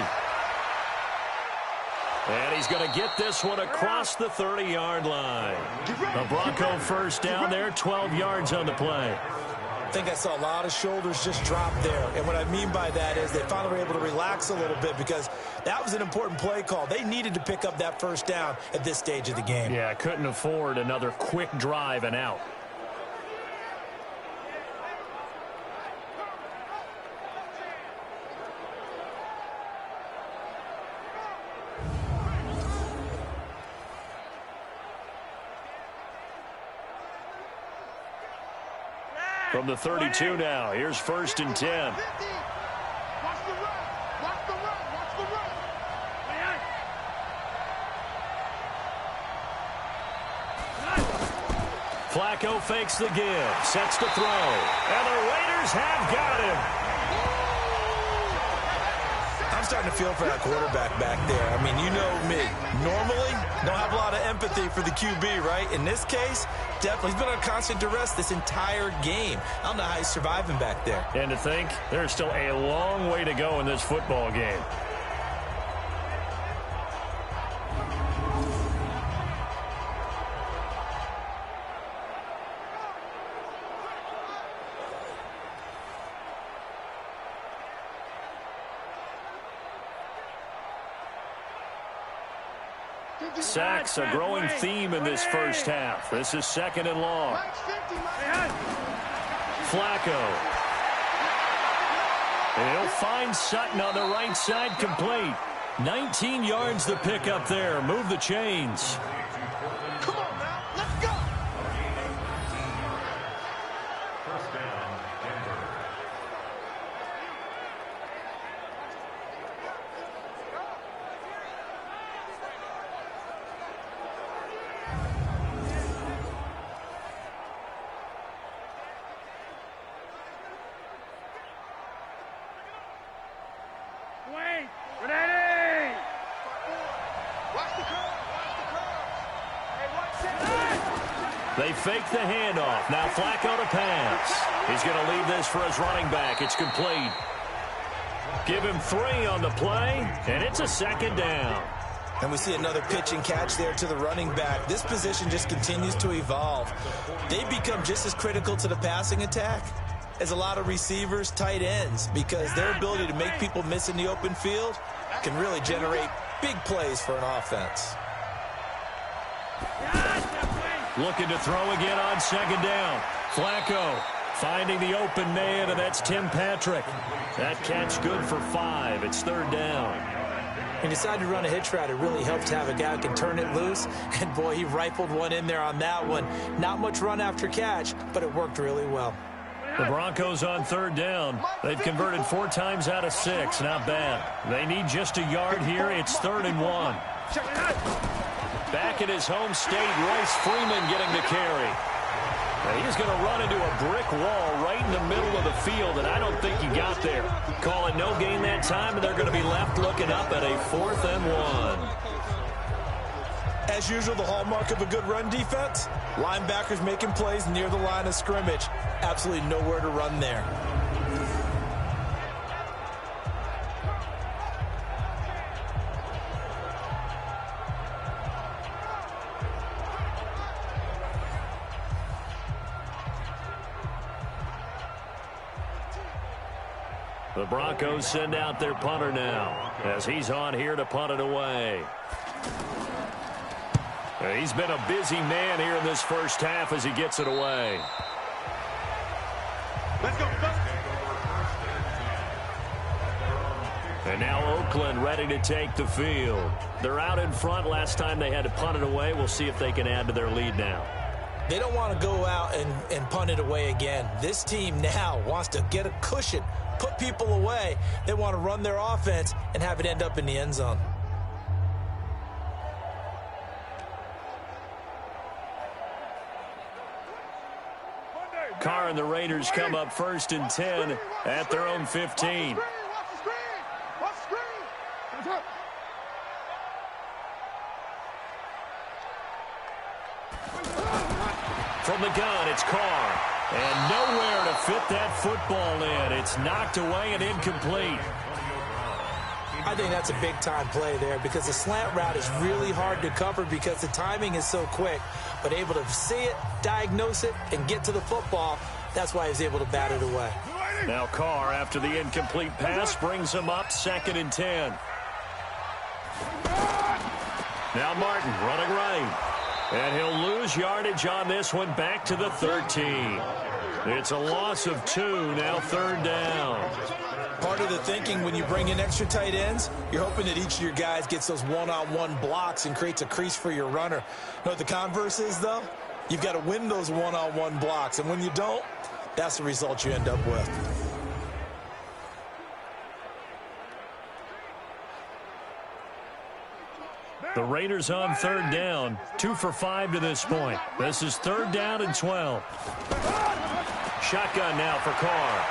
And he's going to get this one across the 30-yard line. The Bronco first down there, 12 yards on the play. I think I saw a lot of shoulders just drop there. And what I mean by that is they finally were able to relax a little bit because that was an important play call. They needed to pick up that first down at this stage of the game. Yeah, couldn't afford another quick drive and out. From the 32 now, here's 1st and 10. Watch the run. Watch the run. Watch the run. Flacco fakes the give, sets to throw, and the Raiders have got him. I'm starting to feel for that quarterback back there. I mean, you know me. Normally, don't have a lot of empathy for the QB, right? In this case, definitely. He's been on constant duress this entire game. I don't know how he's surviving back there. And to think, there's still a long way to go in this football game. Sacks, a growing theme in this first half. This is 2nd and long. Flacco. He'll find Sutton on the right side, complete. 19 yards to pick up there. Move the chains. Come on now. Let's go. They fake the handoff. Now Flacco to pass. He's going to leave this for his running back. It's complete. Give him 3 on the play, and it's a 2nd down. And we see another pitch and catch there to the running back. This position just continues to evolve. They become just as critical to the passing attack as a lot of receivers, tight ends, because their ability to make people miss in the open field can really generate big plays for an offense. Looking to throw again on 2nd down. Flacco finding the open man, and that's Tim Patrick. That catch good for 5. It's 3rd down. He decided to run a hitch route. It really helps to have a guy who can turn it loose. And, boy, he rifled one in there on that one. Not much run after catch, but it worked really well. The Broncos on 3rd down. They've converted 4 times out of 6. Not bad. They need just a yard here. It's 3rd and 1. Back in his home state, Royce Freeman getting the carry. Now he's going to run into a brick wall right in the middle of the field, and I don't think he got there. Call it no gain that time, and they're going to be left looking up at a 4th and 1. As usual, the hallmark of a good run defense, linebackers making plays near the line of scrimmage. Absolutely nowhere to run there. The Broncos send out their punter now as he's on here to punt it away. He's been a busy man here in this first half as he gets it away. Let's go. And now Oakland ready to take the field. They're out in front. Last time they had to punt it away. We'll see if they can add to their lead now. They don't want to go out and punt it away again. This team now wants to get a cushion, put people away. They want to run their offense and have it end up in the end zone. Carr and the Raiders come up 1st and 10 at their own 15. From the gun, it's Carr. And nowhere to fit that football in. It's knocked away and incomplete. I think that's a big-time play there because the slant route is really hard to cover because the timing is so quick. But able to see it, diagnose it, and get to the football, that's why he was able to bat it away. Now Carr, after the incomplete pass, brings him up 2nd and 10. Now Martin running right. And he'll lose yardage on this one back to the 13. It's a loss of 2, now 3rd down. Part of the thinking when you bring in extra tight ends, you're hoping that each of your guys gets those one-on-one blocks and creates a crease for your runner. You know what the converse is, though? You've got to win those one-on-one blocks, and when you don't, that's the result you end up with. The Raiders on 3rd down, 2 for 5 to this point. This is 3rd down and 12. Shotgun now for Carr.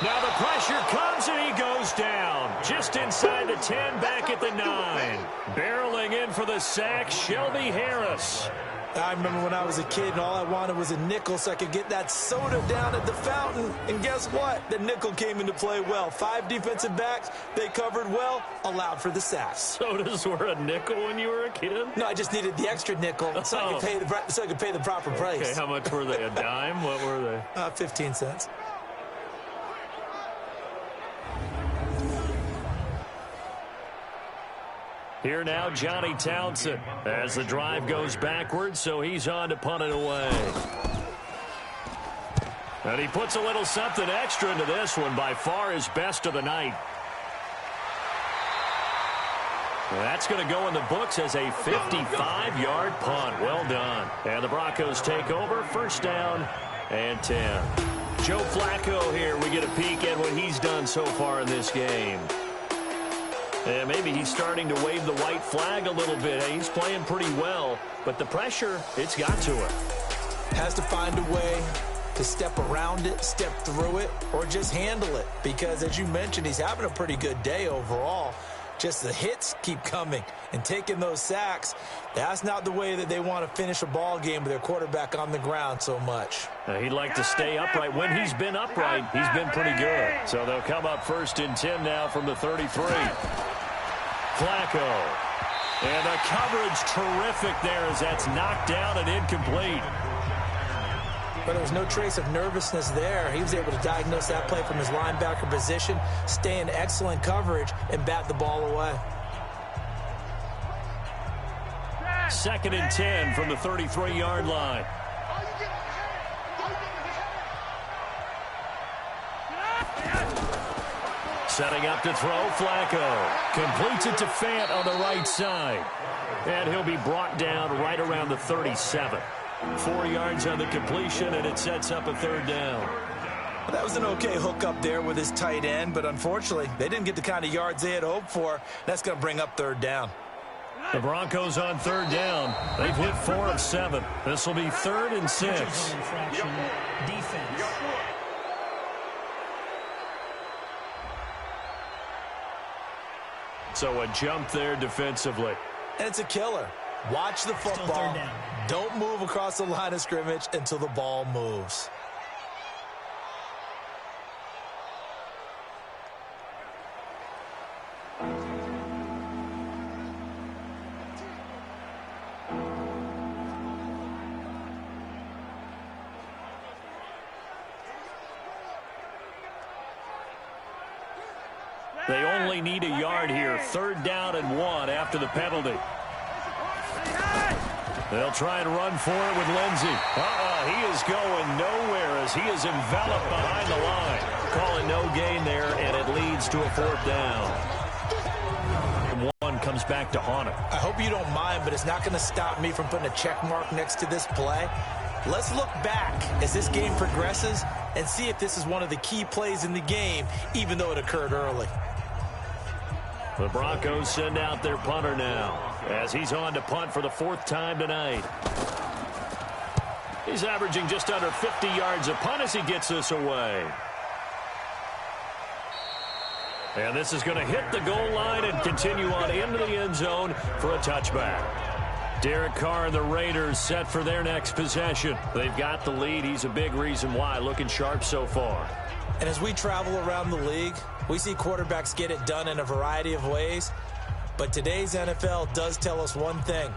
Now the pressure comes and he goes down. Just inside the 10, back at the 9. Barreling in for the sack, Shelby Harris. I remember when I was a kid and all I wanted was a nickel so I could get that soda down at the fountain. And guess what? The nickel came into play well. 5 defensive backs, they covered well, allowed for the sack. Sodas were a nickel when you were a kid? No, I just needed the extra nickel so I could pay the proper price. Okay, how much were they? A dime? What were they? 15 cents. Here now, Johnny Townsend, as the drive goes backwards, so he's on to punt it away. And he puts a little something extra into this one, by far his best of the night. That's going to go in the books as a 55-yard punt. Well done. And the Broncos take over, 1st down and 10. Joe Flacco here. We get a peek at what he's done so far in this game. And maybe he's starting to wave the white flag a little bit. He's playing pretty well, but the pressure, it's got to him. Has to find a way to step around it, step through it, or just handle it. Because, as you mentioned, he's having a pretty good day overall. Just the hits keep coming and taking those sacks. That's not the way that they want to finish a ball game with their quarterback on the ground so much. He'd like to stay upright. When he's been upright, he's been pretty good. So they'll come up 1st and 10 now from the 33. Flacco. And the coverage terrific there as that's knocked down and incomplete. But there was no trace of nervousness there. He was able to diagnose that play from his linebacker position, stay in excellent coverage, and bat the ball away. 2nd and 10 from the 33-yard line. Setting up to throw, Flacco. Completes it to Fant on the right side. And he'll be brought down right around the 37. 4 yards on the completion, and it sets up a 3rd down. Well, that was an okay hook up there with his tight end, but unfortunately, they didn't get the kind of yards they had hoped for. That's going to bring up 3rd down. The Broncos on 3rd down. They've hit 4 of 7. This will be 3rd and 6. Defense. So a jump there defensively. And it's a killer. Watch the football. Don't move across the line of scrimmage until the ball moves. They only need a yard here. 3rd down and 1 after the penalty. They'll try and run for it with Lindsey. He is going nowhere as he is enveloped behind the line. Calling no gain there, and it leads to a 4th down. comes back to haunt him. I hope you don't mind, but it's not going to stop me from putting a check mark next to this play. Let's look back as this game progresses and see if this is one of the key plays in the game, even though it occurred early. The Broncos send out their punter now as he's on to punt for the 4th time tonight. He's averaging just under 50 yards a punt as he gets this away. And this is going to hit the goal line and continue on into the end zone for a touchback. Derek Carr and the Raiders set for their next possession. They've got the lead. He's a big reason why. Looking sharp so far. And as we travel around the league, we see quarterbacks get it done in a variety of ways. But today's NFL does tell us one thing.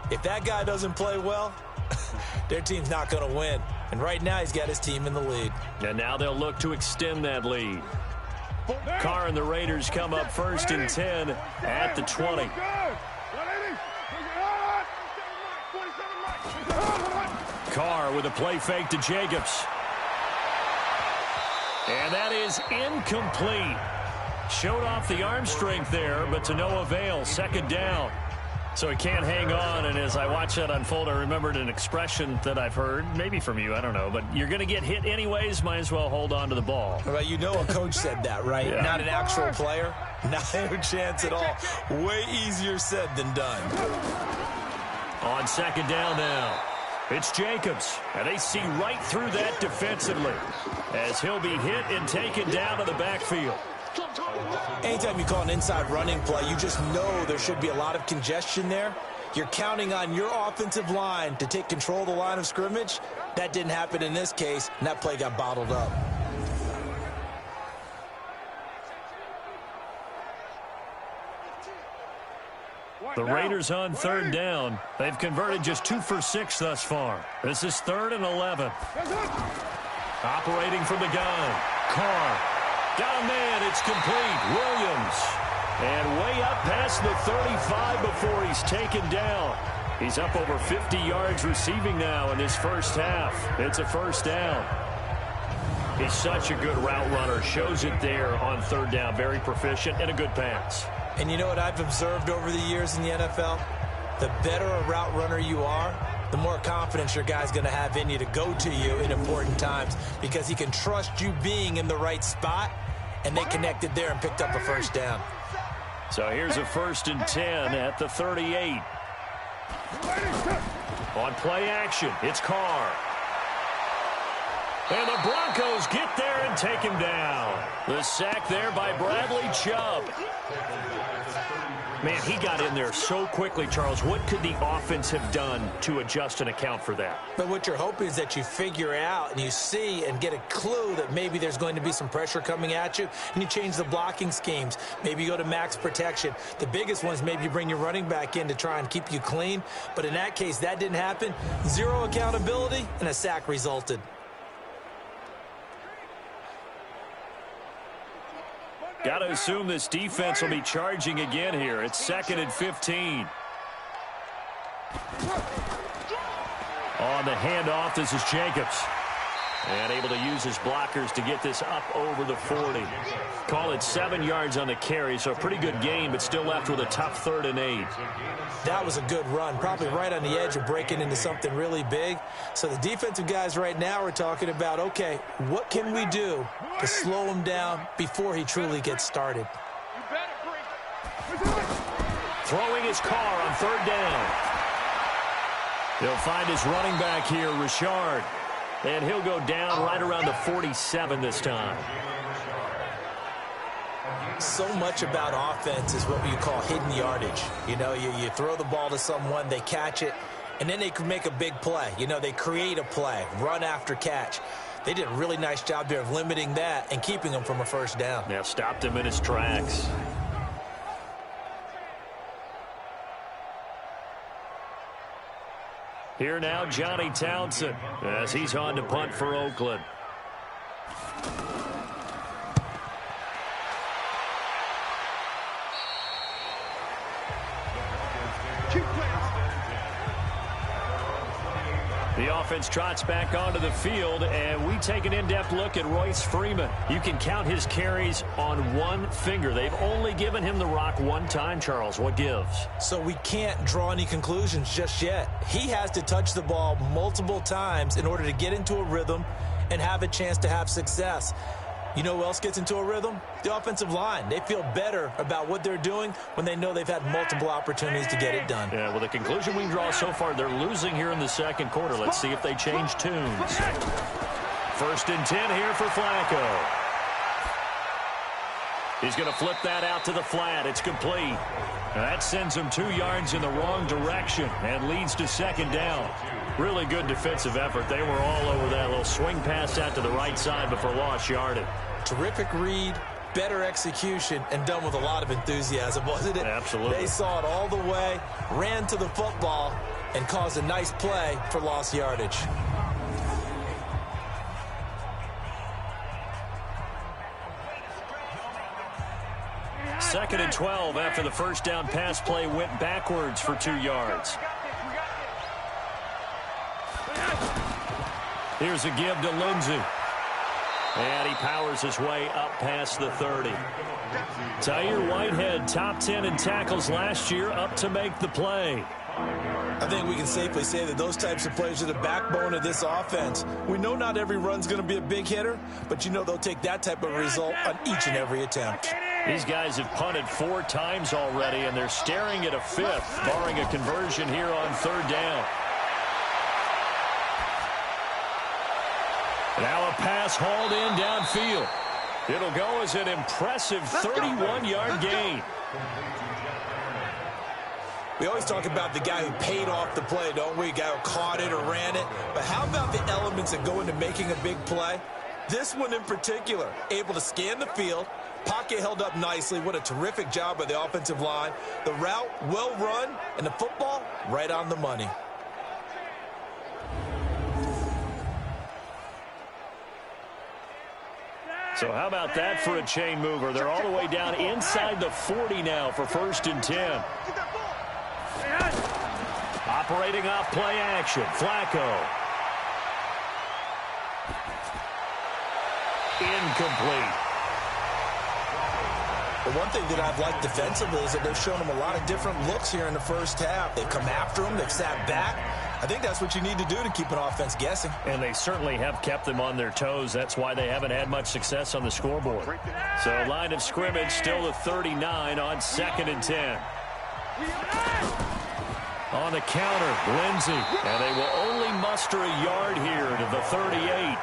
If that guy doesn't play well, their team's not going to win. And right now he's got his team in the lead. And now they'll look to extend that lead. Carr and the Raiders come up 1st and 10 at the 20. Carr with a play fake to Jacobs. And that is incomplete. Showed off the arm strength there, but to no avail. 2nd down. So he can't hang on, and as I watch that unfold, I remembered an expression that I've heard, maybe from you, I don't know, but you're going to get hit anyways, might as well hold on to the ball. Well, you know a coach said that, right? Yeah. Not an actual player. No chance at all. Way easier said than done. On 2nd down now, it's Jacobs, and they see right through that defensively as he'll be hit and taken down to the backfield. Anytime you call an inside running play, you just know there should be a lot of congestion there. You're counting on your offensive line to take control of the line of scrimmage. That didn't happen in this case, and that play got bottled up. The Raiders on 3rd down. They've converted just 2 for 6 thus far. This is 3rd and 11. Operating from the gun. Carr. Got a man. It's complete. Williams. And way up past the 35 before he's taken down. He's up over 50 yards receiving now in this first half. It's a 1st down. He's such a good route runner. Shows it there on 3rd down. Very proficient and a good pass. And you know what I've observed over the years in the NFL? The better a route runner you are, the more confidence your guy's going to have in you to go to you in important times because he can trust you being in the right spot, and they connected there and picked up a 1st down. So here's a 1st and 10 at the 38. On play action, it's Carr. And the Broncos get there and take him down. The sack there by Bradley Chubb. Man, he got in there so quickly, Charles. What could the offense have done to adjust and account for that? But what you're hoping is that you figure out and you see and get a clue that maybe there's going to be some pressure coming at you, and you change the blocking schemes. Maybe you go to max protection. The biggest one is maybe you bring your running back in to try and keep you clean. But in that case, that didn't happen. Zero accountability, and a sack resulted. Got to assume this defense will be charging again here. It's 2nd and 15. On the handoff, this is Jacobs. And able to use his blockers to get this up over the 40. Call it 7 yards on the carry, so a pretty good gain, but still left with a tough 3rd and 8. That was a good run, probably right on the edge of breaking into something really big. So the defensive guys right now are talking about, okay, what can we do to slow him down before he truly gets started? Throwing his Carr on 3rd down. He'll find his running back here, Richard. And he'll go down right around the 47 this time. So much about offense is what you call hidden yardage. You know, you throw the ball to someone, they catch it, and then they can make a big play. You know, they create a play, run after catch. They did a really nice job there of limiting that and keeping him from a 1st down. Yeah, stopped him in his tracks. Here now, Johnny Townsend, as he's on to punt for Oakland. The offense trots back onto the field, and we take an in-depth look at Royce Freeman. You can count his carries on one finger. They've only given him the rock one time, Charles. What gives? So we can't draw any conclusions just yet. He has to touch the ball multiple times in order to get into a rhythm and have a chance to have success. You know who else gets into a rhythm? The offensive line. They feel better about what they're doing when they know they've had multiple opportunities to get it done. Yeah, well, the conclusion we draw so far, they're losing here in the second quarter. Let's see if they change tunes. 1st and 10 here for Flacco. He's going to flip that out to the flat. It's complete. Now that sends him 2 yards in the wrong direction and leads to 2nd down. Really good defensive effort. They were all over that little swing pass out to the right side, but for lost yardage. Terrific read, better execution, and done with a lot of enthusiasm, wasn't it? Absolutely. They saw it all the way, ran to the football, and caused a nice play for lost yardage. Second and 12 after the first down pass play went backwards for 2 yards. Here's a give to Lindsey. And he powers his way up past the 30. Tahir Whitehead, top 10 in tackles last year, up to make the play. I think we can safely say that those types of plays are the backbone of this offense. We know not every run's going to be a big hitter, but you know they'll take that type of result on each and every attempt. These guys have punted 4 times already, and they're staring at a 5th, barring a conversion here on 3rd down. Now a pass hauled in downfield. It'll go as an impressive 31-yard gain. We always talk about the guy who paid off the play, don't we? The guy who caught it or ran it. But how about the elements that go into making a big play? This one in particular, able to scan the field, pocket held up nicely. What a terrific job by the offensive line. The route well run, and the football right on the money. So how about that for a chain mover? They're all the way down inside the 40 now for 1st and 10. Operating off play action. Flacco. Incomplete. The one thing that I've liked defensively is that they've shown them a lot of different looks here in the first half. They've come after them. They've sat back. I think that's what you need to do to keep an offense guessing. And they certainly have kept them on their toes. That's why they haven't had much success on the scoreboard. So line of scrimmage still the 39 on 2nd and 10. On the counter, Lindsey. And they will only muster a yard here to the 38.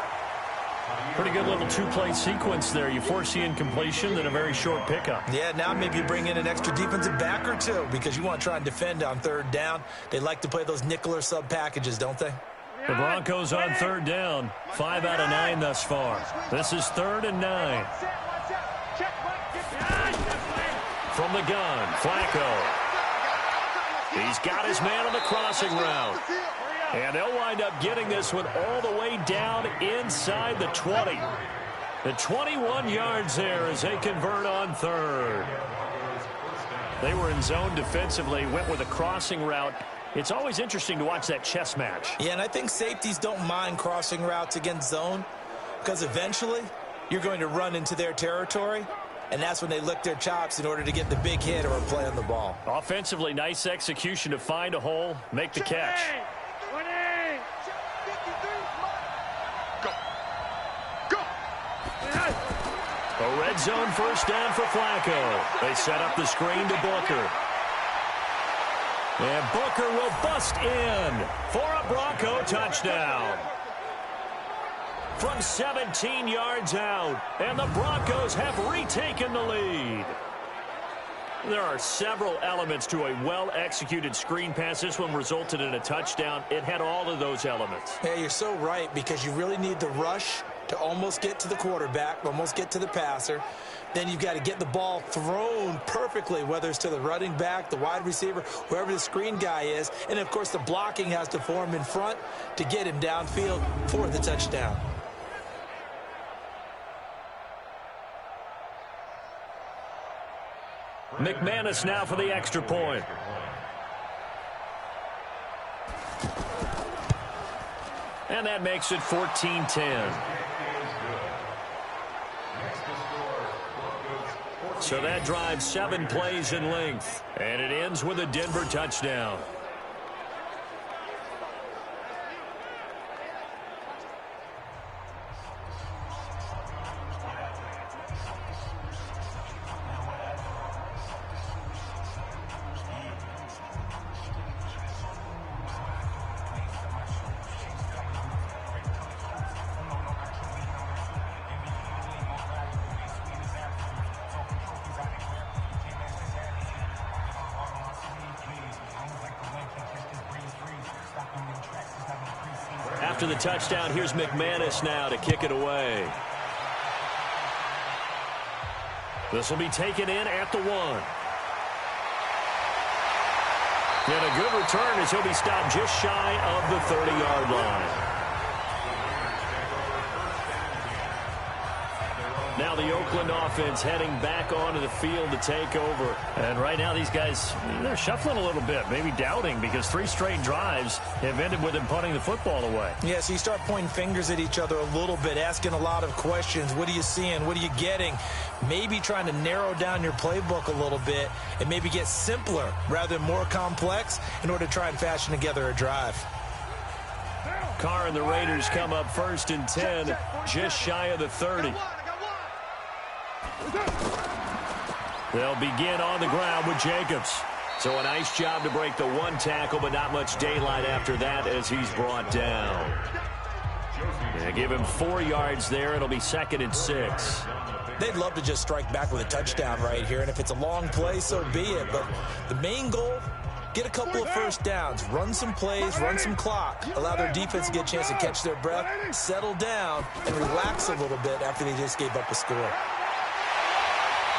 Pretty good little 2-play sequence there. You force the incompletion, then a very short pickup. Yeah, now maybe you bring in an extra defensive back or two because you want to try and defend on 3rd down. They like to play those nickel or sub packages, don't they? The Broncos on 3rd down. 5 out of 9 thus far. This is 3rd and 9. From the gun, Flacco. He's got his man on the crossing route. And they'll wind up getting this one all the way down inside the 20. The 21 yards there as they convert on 3rd. They were in zone defensively, went with a crossing route. It's always interesting to watch that chess match. Yeah, and I think safeties don't mind crossing routes against zone because eventually you're going to run into their territory, and that's when they lick their chops in order to get the big hit or a play on the ball. Offensively, nice execution to find a hole, make the catch. A red zone first down for Flacco. They set up the screen to Booker. And Booker will bust in for a Bronco touchdown. From 17 yards out, and the Broncos have retaken the lead. There are several elements to a well-executed screen pass. This one resulted in a touchdown. It had all of those elements. Yeah, you're so right because you really need the rush to almost get to the quarterback, almost get to the passer. Then you've got to get the ball thrown perfectly, whether it's to the running back, the wide receiver, whoever the screen guy is. And, of course, the blocking has to form in front to get him downfield for the touchdown. McManus now for the extra point. And that makes it 14-10. So that drives 7 plays in length. And it ends with a Denver touchdown. After the touchdown, here's McManus now to kick it away. This will be taken in at the 1. And a good return as he'll be stopped just shy of the 30-yard line. Now the Oakland offense heading back onto the field to take over. And right now these guys, they're shuffling a little bit, maybe doubting, because 3 straight drives have ended with them punting the football away. Yeah, so you start pointing fingers at each other a little bit, asking a lot of questions. What are you seeing? What are you getting? Maybe trying to narrow down your playbook a little bit and maybe get simpler rather than more complex in order to try and fashion together a drive. Carr and the Raiders come up 1st and 10, just shy of the 30. They'll begin on the ground with Jacobs. So a nice job to break the 1 tackle, but not much daylight after that as he's brought down. They give him 4 yards there. It'll be 2nd and 6. They'd love to just strike back with a touchdown right here, and if it's a long play, so be it. But the main goal, get a couple of first downs, run some plays, run some clock, allow their defense to get a chance to catch their breath, settle down, and relax a little bit after they just gave up a score.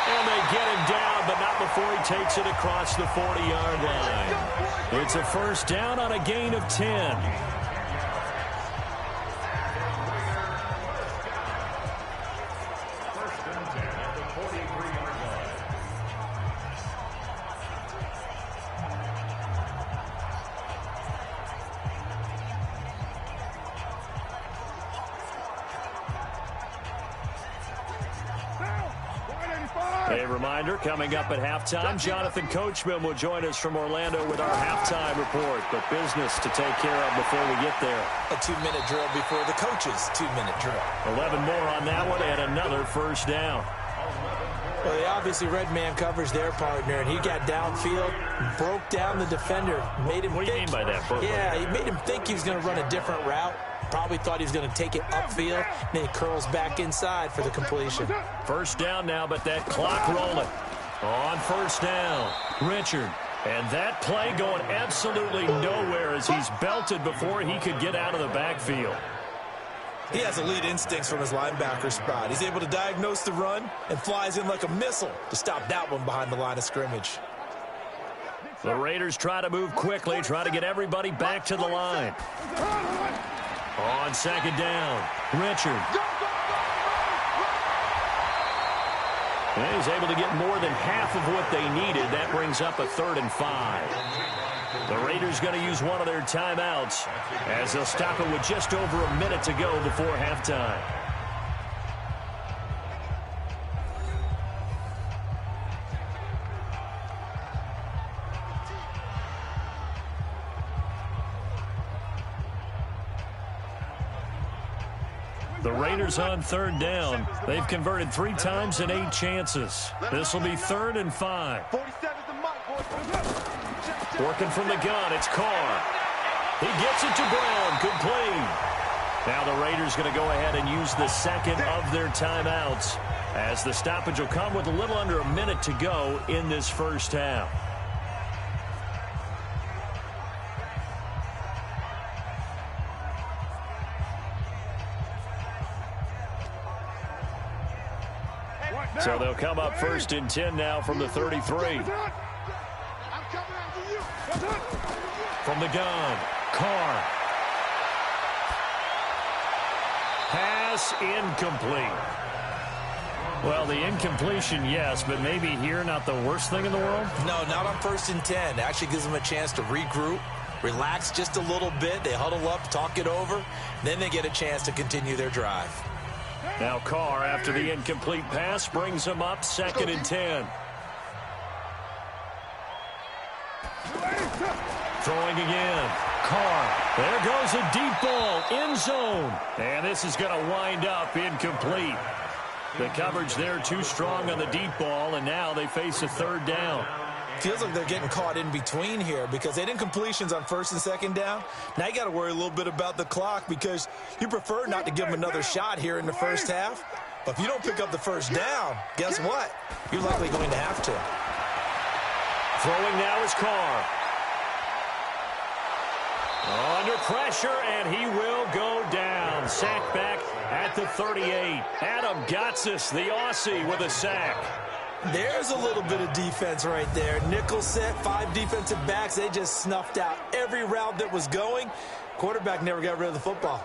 And they get him down, but not before he takes it across the 40-yard line. It's a first down on a gain of 10. A reminder, coming up at halftime, Jonathan Coachman will join us from Orlando with our halftime report. But business to take care of before we get there. A 2-minute drill before the coach's 2-minute drill. 11 more on that one and another first down. Well, they obviously red man covers their partner, and he got downfield, broke down the defender, made him What do you mean by that? Yeah, he made him think he was going to run a different route. Probably thought he was going to take it upfield, and then he curls back inside for the completion. First down now, but that clock rolling. On first down, Richard. And that play going absolutely nowhere as he's belted before he could get out of the backfield. He has elite instincts from his linebacker spot. He's able to diagnose the run and flies in like a missile to stop that one behind the line of scrimmage. The Raiders try to move quickly, try to get everybody back to the line. On second down, Richard. And he's able to get more than half of what they needed. That brings up a 3rd and 5. The Raiders going to use one of their timeouts as they'll stop it with just over a minute to go before halftime. The Raiders on 3rd down. They've converted 3 times in 8 chances. This will be 3rd and 5. Working from the gun, it's Carr. He gets it to Brown, complete. Now the Raiders going to go ahead and use the 2nd of their timeouts as the stoppage will come with a little under a minute to go in this first half. So they'll come up 1st and 10 now from the 33. From the gun, Carr. Pass incomplete. Well, the incompletion, yes, but maybe here not the worst thing in the world? No, not on 1st and 10. Actually gives them a chance to regroup, relax just a little bit. They huddle up, talk it over. Then they get a chance to continue their drive. Now Carr, after the incomplete pass, brings him up 2nd and 10. Throwing again. Carr. There goes a deep ball. End zone. And this is going to wind up incomplete. The coverage there too strong on the deep ball, and now they face a 3rd down. Feels like they're getting caught in between here because they did incompletions on 1st and 2nd down. Now you got to worry a little bit about the clock because you prefer not to give them another shot here in the first half. But if you don't pick up the 1st down, guess what? You're likely going to have to. Throwing now is Carr. Under pressure, and he will go down. Sacked back at the 38. Adam Gotsis, the Aussie, with a sack. There's a little bit of defense right there. Nickel set, 5 defensive backs. They just snuffed out every route that was going. Quarterback never got rid of the football.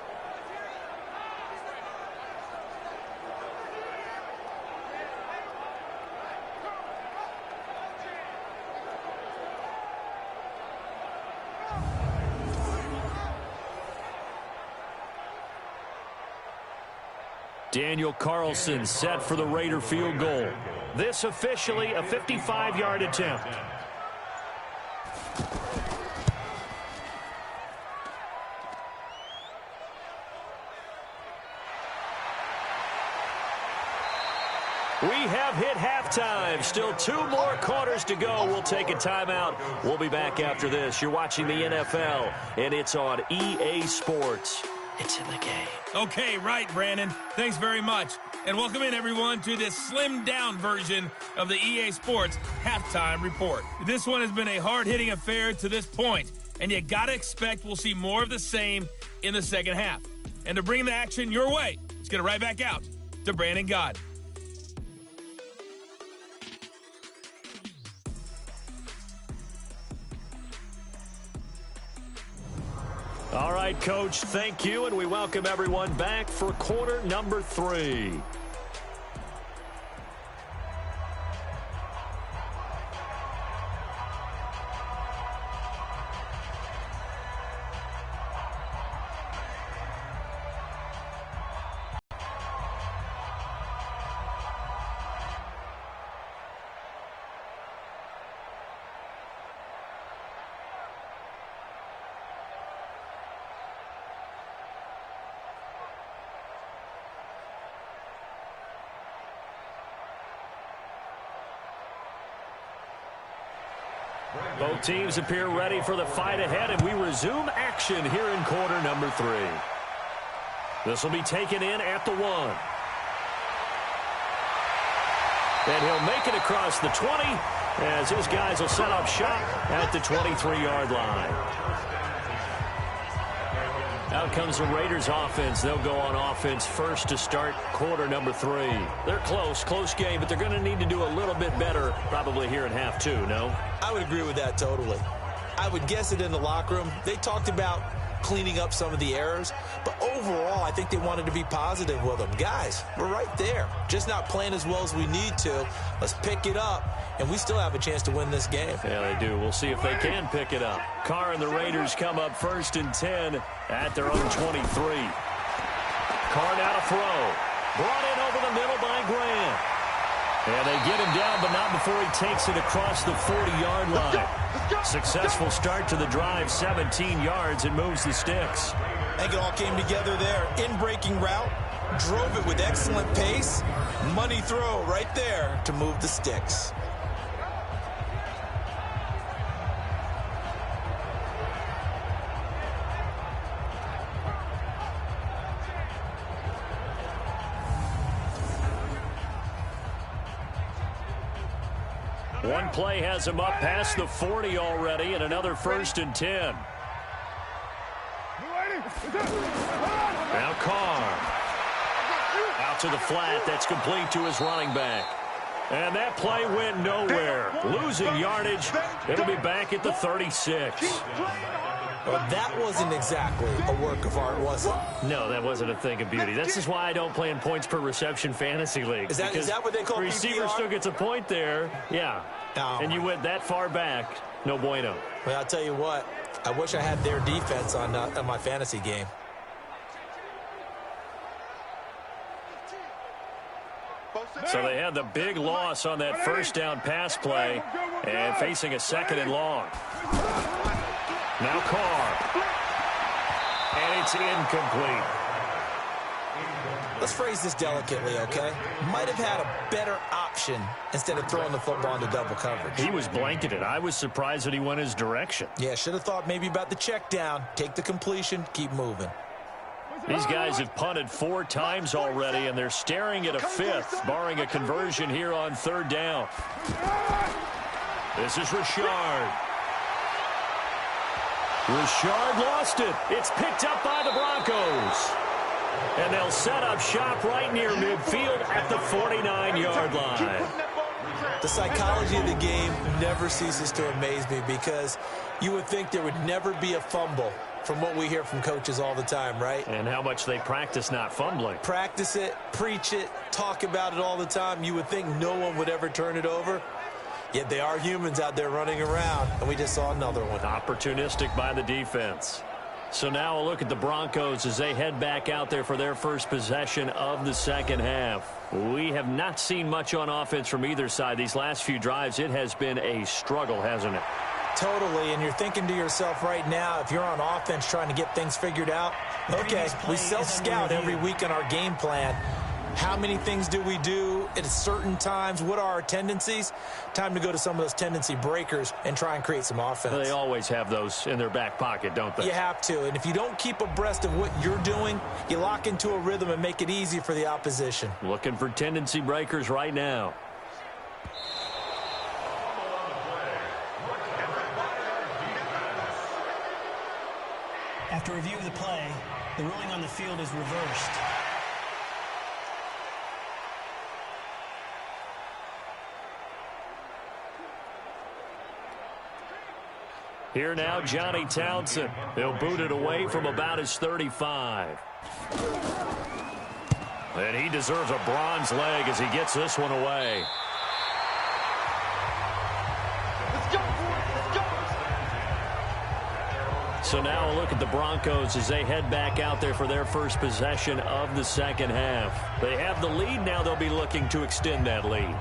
Daniel Carlson set for the Raider field goal. This officially a 55-yard attempt. We have hit halftime. Still 2 more quarters to go. We'll take a timeout. We'll be back after this. You're watching the NFL, and it's on EA Sports. It's in the game. Okay, right, Brandon. Thanks very much. And welcome in, everyone, to this slimmed-down version of the EA Sports Halftime Report. This one has been a hard-hitting affair to this point, and you got to expect we'll see more of the same in the second half. And to bring the action your way, let's get it right back out to Brandon God. All right, Coach, thank you, and we welcome everyone back for quarter number 3. Both teams appear ready for the fight ahead, and we resume action here in quarter number 3. This will be taken in at the 1. And he'll make it across the 20 as his guys will set up shop at the 23-yard line. Out comes the Raiders offense. They'll go on offense first to start quarter number 3. They're close game, but they're going to need to do a little bit better probably here in half 2, no? I would agree with that totally. I would guess it in the locker room. They talked about cleaning up some of the errors, but overall I think they wanted to be positive with them. Guys, we're right there. Just not playing as well as we need to. Let's pick it up, and we still have a chance to win this game. Yeah, they do. We'll see if they can pick it up. Carr and the Raiders come up 1st and 10 at their own 23. Carr now to throw. Brought in over the middle by Grant. And they get him down, but not before he takes it across the 40-yard line. Successful start to the drive, 17 yards, and moves the sticks. I think it all came together there. In-breaking route, drove it with excellent pace. Money throw right there to move the sticks. One play has him up past the 40 already, and another 1st and 10. Now Carr. Out to the flat. That's complete to his running back. And that play went nowhere. Losing yardage. It'll be back at the 36. Well, that wasn't exactly a work of art, was it? No, that wasn't a thing of beauty. This is why I don't play in points per reception fantasy leagues. Is that what they call receiver PPR? Still gets a point there. Yeah. No. And you went that far back. No bueno. Well, I'll tell you what. I wish I had their defense on my fantasy game. So they had the big loss on that first down pass play and facing a 2nd and long. Now Carr. And it's incomplete. Let's phrase this delicately, okay? Might have had a better option instead of throwing the football into double coverage. He was blanketed. I was surprised that he went his direction. Yeah, should have thought maybe about the check down. Take the completion, keep moving. These guys have punted 4 times already, and they're staring at a 5th, barring a conversion here on 3rd down. This is Richard. Richard lost it. It's picked up by the Broncos. And they'll set up shop right near midfield at the 49-yard line. The psychology of the game never ceases to amaze me because you would think there would never be a fumble from what we hear from coaches all the time, right? And how much they practice not fumbling. Practice it, preach it, talk about it all the time. You would think no one would ever turn it over. Yet they are humans out there running around, and we just saw another one. Opportunistic by the defense. So now a look at the Broncos as they head back out there for their first possession of the 2nd half. We have not seen much on offense from either side. These last few drives, it has been a struggle, hasn't it? Totally, and you're thinking to yourself right now, if you're on offense trying to get things figured out, okay, we self-scout every week on our game plan. How many things do we do at certain times? What are our tendencies? Time to go to some of those tendency breakers and try and create some offense. They always have those in their back pocket, don't they? You have to, and if you don't keep abreast of what you're doing, you lock into a rhythm and make it easy for the opposition. Looking for tendency breakers right now. After review of the play, the ruling on the field is reversed. Here now, Johnny Townsend. He'll boot it away from about his 35. And he deserves a bronze leg as he gets this one away. Let's go, let's go. So now a look at the Broncos as they head back out there for their first possession of the 2nd half. They have the lead now. They'll be looking to extend that lead.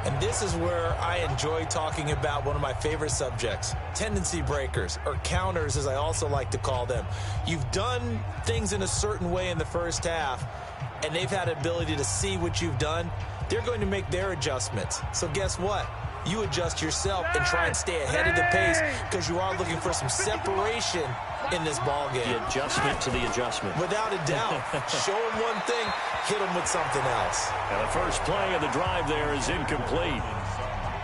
And this is where I enjoy talking about one of my favorite subjects, tendency breakers, or counters as I also like to call them. You've done things in a certain way in the first half, and they've had an ability to see what you've done. They're going to make their adjustments. So guess what? You adjust yourself and try and stay ahead of the pace because you are looking for some separation in this ball game. The adjustment to the adjustment. Without a doubt. Show them one thing, hit them with something else. And the first play of the drive there is incomplete.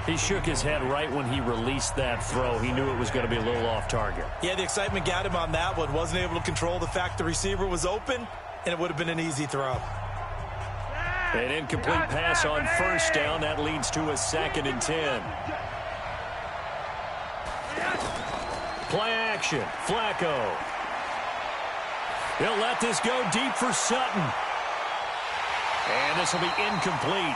He shook his head right when he released that throw. He knew it was going to be a little off target. Yeah, the excitement got him on that one. Wasn't able to control the fact the receiver was open, and it would have been an easy throw. An incomplete pass on first down. That leads to a 2nd and 10. Play action. Flacco. He'll let this go deep for Sutton. And this will be incomplete.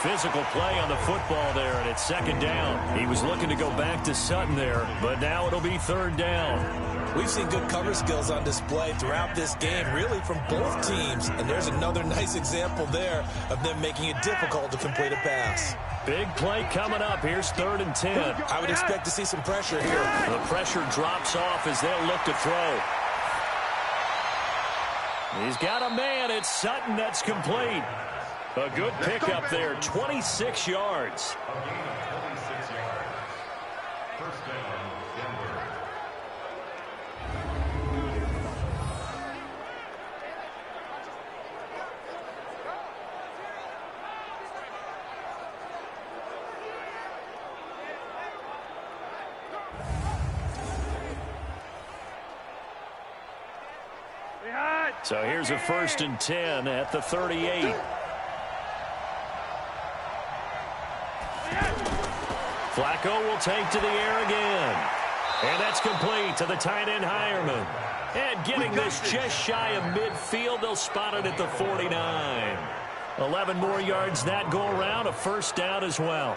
Physical play on the football there, and it's 2nd down. He was looking to go back to Sutton there, but now it'll be 3rd down. We've seen good cover skills on display throughout this game, really from both teams. And there's another nice example there of them making it difficult to complete a pass. Big play coming up. Here's 3rd and 10. I would expect to see some pressure here. The pressure drops off as they'll look to throw. He's got a man. It's Sutton. That's complete. A good pickup there. 26 yards. So here's a 1st and 10 at the 38. Flacco will take to the air again. And that's complete to the tight end Hireman. And getting this just shy of midfield, they'll spot it at the 49. 11 more yards that go around, a 1st down as well.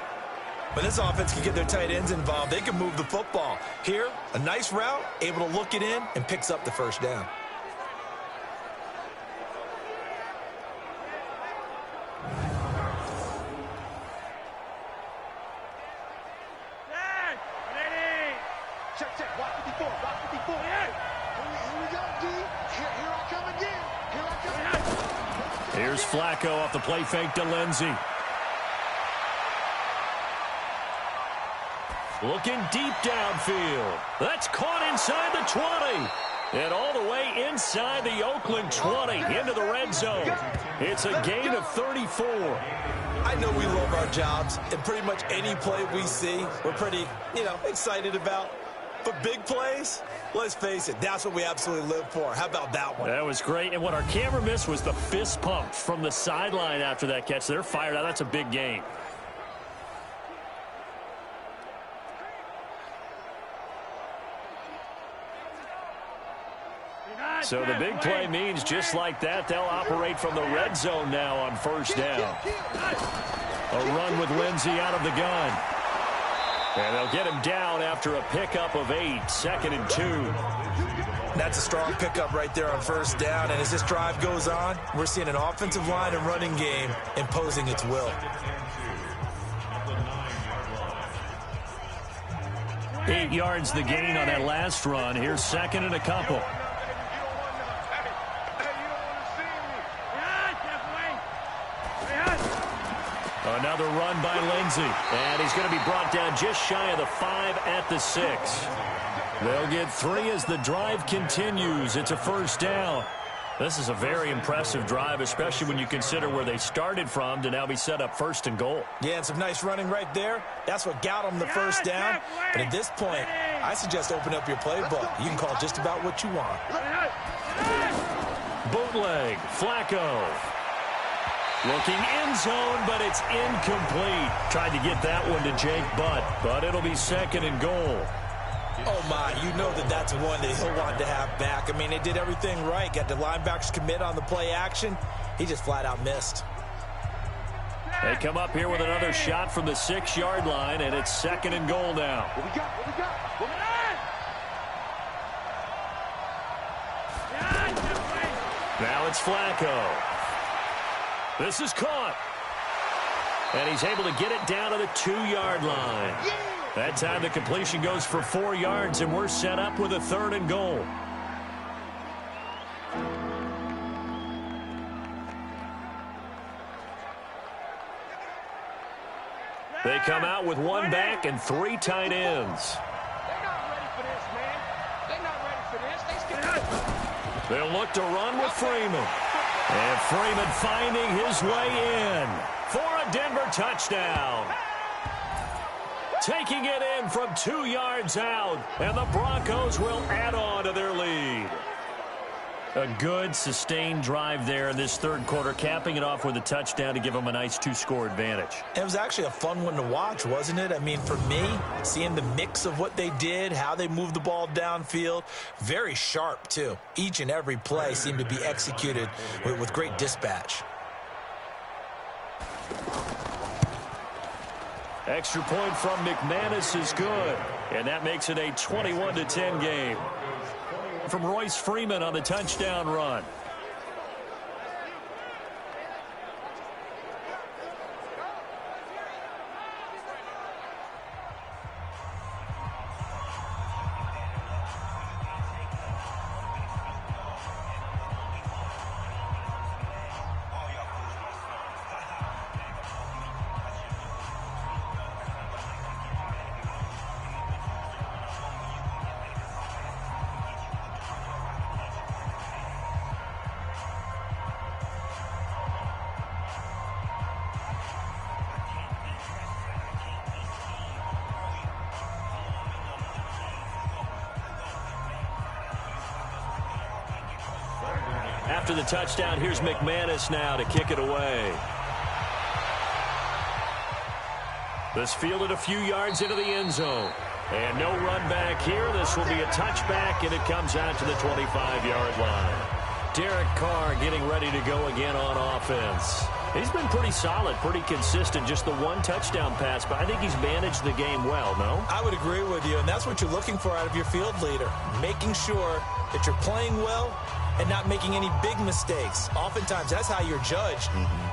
When this offense can get their tight ends involved, they can move the football. Here, a nice route, able to look it in, and picks up the first down. Check. Watch 54. Watch 54. Here we go, D. Here I come again. Here I come. Here's Flacco off the play fake to Lindsey. Looking deep downfield. That's caught inside the 20. And all the way inside the Oakland 20 into the red zone. It's a gain of 34. I know we love our jobs, and pretty much any play we see, we're pretty, excited about. But big plays, let's face it, that's what we absolutely live for. How about that one? That was great. And what our camera missed was the fist pump from the sideline after that catch. They're fired out. That's a big gain. So the big play means just like that, they'll operate from the red zone now on first down. A run with Lindsey out of the gun. And they'll get him down after a pickup of 8, 2nd and 2. That's a strong pickup right there on first down. And as this drive goes on, we're seeing an offensive line and running game imposing its will. 8 yards the gain on that last run. Here's 2nd and a couple. Another run by Lindsey. And he's going to be brought down just shy of the 5 at the 6. They'll get 3 as the drive continues. It's a first down. This is a very impressive drive, especially when you consider where they started from to now be set up 1st and goal. Yeah, and some nice running right there. That's what got them the first down. But at this point, I suggest open up your playbook. You can call just about what you want. Bootleg, Flacco. Looking end zone, but it's incomplete. Tried to get that one to Jake Butt, but it'll be 2nd and goal. Oh, my, you know that's one that he'll want to have back. I mean, they did everything right. Got the linebackers commit on the play action. He just flat out missed. They come up here with another shot from the 6-yard line, and it's 2nd and goal now. What we got? Now it's Flacco. This is caught. And he's able to get it down to the 2-yard line. That time the completion goes for 4 yards, and we're set up with a 3rd and goal. They come out with 1 back and 3 tight ends. They're not ready for this, man. They're not ready for this. They'll look to run with Freeman. And Freeman finding his way in for a Denver touchdown. Taking it in from 2 yards out, and the Broncos will add on to their lead. A good, sustained drive there in this 3rd quarter, capping it off with a touchdown to give them a nice 2-score advantage. It was actually a fun one to watch, wasn't it? I mean, for me, seeing the mix of what they did, how they moved the ball downfield, very sharp, too. Each and every play seemed to be executed with great dispatch. Extra point from McManus is good, and that makes it a 21-10 game. From Royce Freeman on the touchdown run. After the touchdown, here's McManus now to kick it away. This fielded a few yards into the end zone. And no run back here. This will be a touchback, and it comes out to the 25-yard line. Derek Carr getting ready to go again on offense. He's been pretty solid, pretty consistent, just the one touchdown pass, but I think he's managed the game well, no? I would agree with you, and that's what you're looking for out of your field leader, making sure that you're playing well and not making any big mistakes. Oftentimes, that's how you're judged.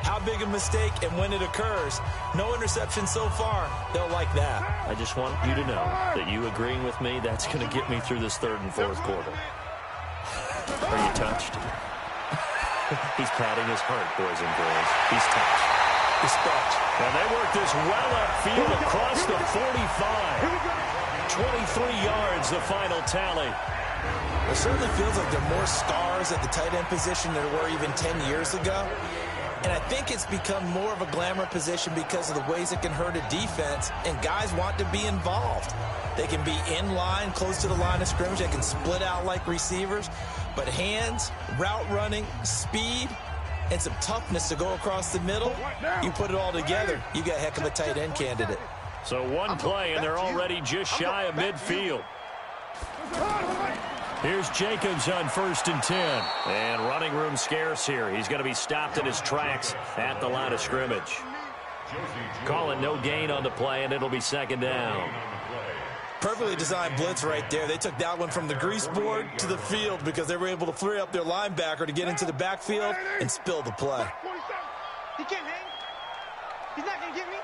How big a mistake and when it occurs. No interception so far. They'll like that. I just want you to know that you agreeing with me, that's going to get me through this third and fourth quarter. Are you touched? He's patting his heart, boys and girls. He's touched. Respect. And they work this well upfield across the 45. 23 yards, the final tally. It certainly feels like there are more stars at the tight end position than there were even 10 years ago. And I think it's become more of a glamour position because of the ways it can hurt a defense, and guys want to be involved. They can be in line, close to the line of scrimmage. They can split out like receivers. But hands, route running, speed, and some toughness to go across the middle, you put it all together, you got a heck of a tight end candidate. So one play, and they're already just shy of midfield. Here's Jacobs on 1st and 10. And running room scarce here. He's going to be stopped in his tracks at the line of scrimmage. Call it no gain on the play, and it'll be 2nd down. Perfectly designed blitz right there. They took that one from the grease board to the field because they were able to free up their linebacker to get into the backfield and spill the play. He can't hang. He's not going to get me.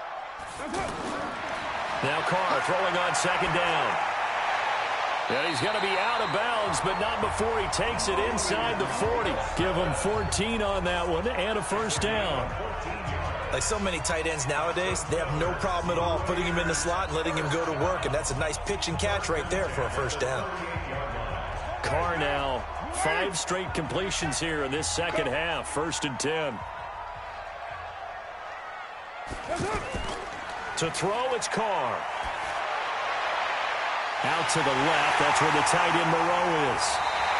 Now Carr throwing on 2nd down. And he's going to be out of bounds, but not before he takes it inside the 40. Give him 14 on that one and a 1st down. Like so many tight ends nowadays, they have no problem at all putting him in the slot and letting him go to work, and that's a nice pitch and catch right there for a 1st down. Carr now 5 straight completions here in this second half. 1st and 10. To throw, it's Carr. Out to the left, that's where the tight end Moreau is.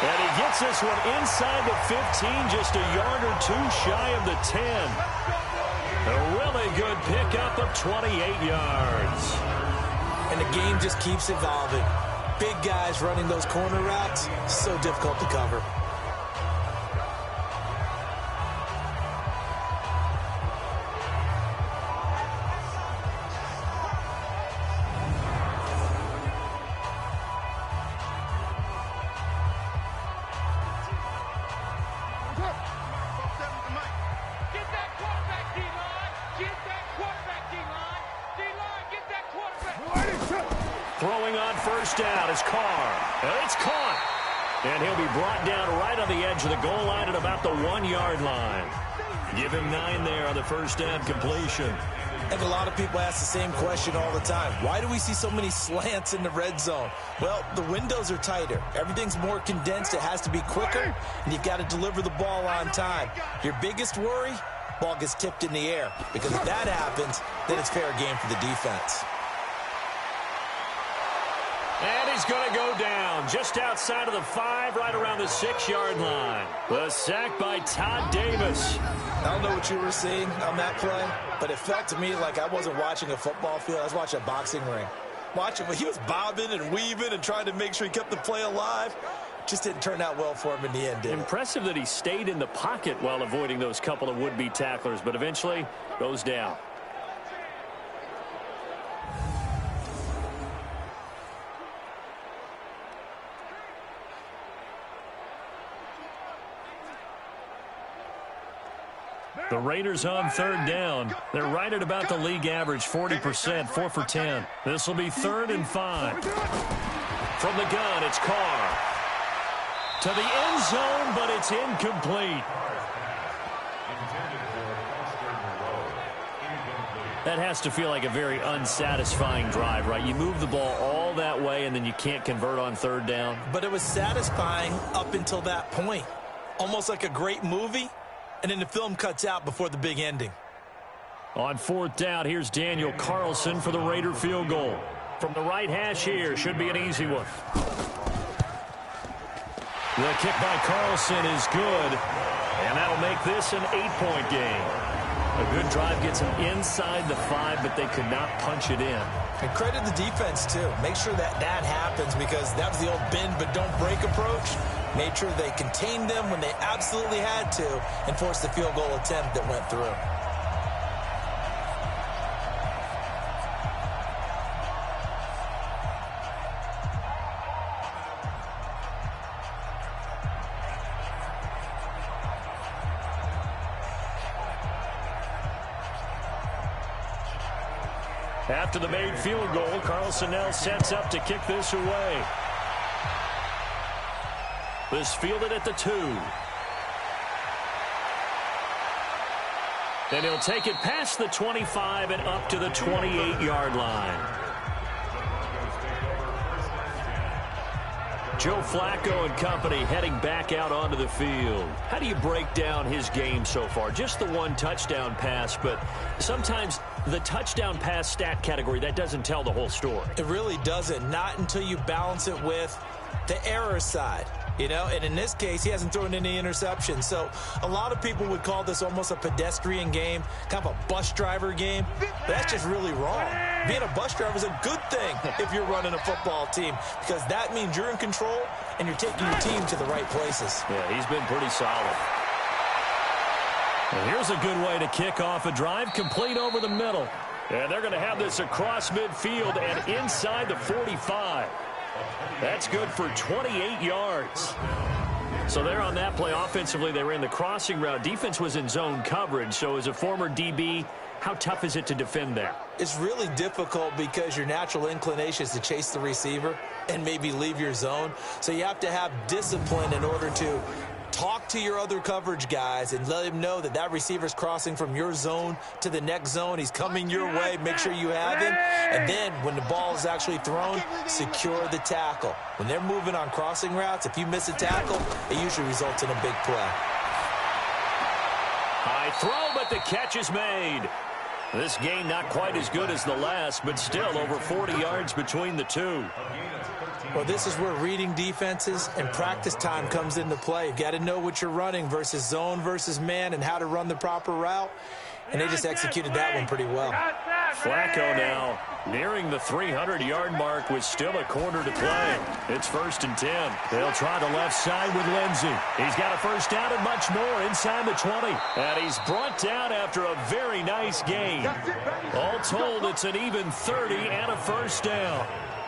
And he gets this one inside the 15, just a yard or two shy of the 10. A really good pickup of 28 yards. And the game just keeps evolving. Big guys running those corner routes, so difficult to cover. Throwing on 1st down is Carr. And it's caught. And he'll be brought down right on the edge of the goal line at about the 1-yard line. Give him 9 there on the 1st down completion. And a lot of people ask the same question all the time. Why do we see so many slants in the red zone? Well, the windows are tighter. Everything's more condensed. It has to be quicker, and you've got to deliver the ball on time. Your biggest worry, ball gets tipped in the air. Because if that happens, then it's fair game for the defense. And he's going to go down just outside of the 5, right around the 6-yard line. The sack by Todd Davis. I don't know what you were seeing on that play, but it felt to me like I wasn't watching a football field. I was watching a boxing ring. He was bobbing and weaving and trying to make sure he kept the play alive. Just didn't turn out well for him in the end, did it? Impressive that he stayed in the pocket while avoiding those couple of would-be tacklers, but eventually goes down. The Raiders on 3rd down. They're right at about the league average, 40%, 4 for 10. This will be 3rd and 5. From the gun, it's Carr. To the end zone, but it's incomplete. That has to feel like a very unsatisfying drive, right? You move the ball all that way, and then you can't convert on 3rd down. But it was satisfying up until that point. Almost like a great movie. And then the film cuts out before the big ending. On 4th down, here's Daniel Carlson for the Raider field goal. From the right hash here, should be an easy one. The kick by Carlson is good, and that'll make this an 8-point game. A good drive gets them inside the 5, but they could not punch it in. And credit the defense, too. Make sure that happens because that was the old bend but don't break approach. Made sure they contained them when they absolutely had to and forced the field goal attempt that went through. After the made field goal, Carlson now sets up to kick this away. This fielded at the 2. And he'll take it past the 25 and up to the 28-yard line. Joe Flacco and company heading back out onto the field. How do you break down his game so far? Just the one touchdown pass, but sometimes the touchdown pass stat category, that doesn't tell the whole story. It really doesn't. Not until you balance it with the error side. You know, and in this case, he hasn't thrown any interceptions. So a lot of people would call this almost a pedestrian game, kind of a bus driver game. But that's just really wrong. Being a bus driver is a good thing if you're running a football team, because that means you're in control and you're taking your team to the right places. Yeah, he's been pretty solid. And here's a good way to kick off a drive, complete over the middle. And they're going to have this across midfield and inside the 45. That's good for 28 yards. So there on that play, offensively, they ran the crossing route. Defense was in zone coverage. So as a former DB, how tough is it to defend that? It's really difficult because your natural inclination is to chase the receiver and maybe leave your zone. So you have to have discipline in order to talk to your other coverage guys and let him know that that receiver's crossing from your zone to the next zone. He's coming your way. Make sure you have him. And then when the ball is actually thrown, secure the tackle. When they're moving on crossing routes, if you miss a tackle, it usually results in a big play. High throw, but the catch is made. This game not quite as good as the last, but still over 40 yards between the two. Well, this is where reading defenses and practice time comes into play. You've got to know what you're running versus zone versus man and how to run the proper route. And they just executed that one pretty well. Flacco now nearing the 300-yard mark with still a quarter to play. It's 1st and 10. They'll try the left side with Lindsey. He's got a first down and much more inside the 20. And he's brought down after a very nice game. All told, it's an even 30 and a first down.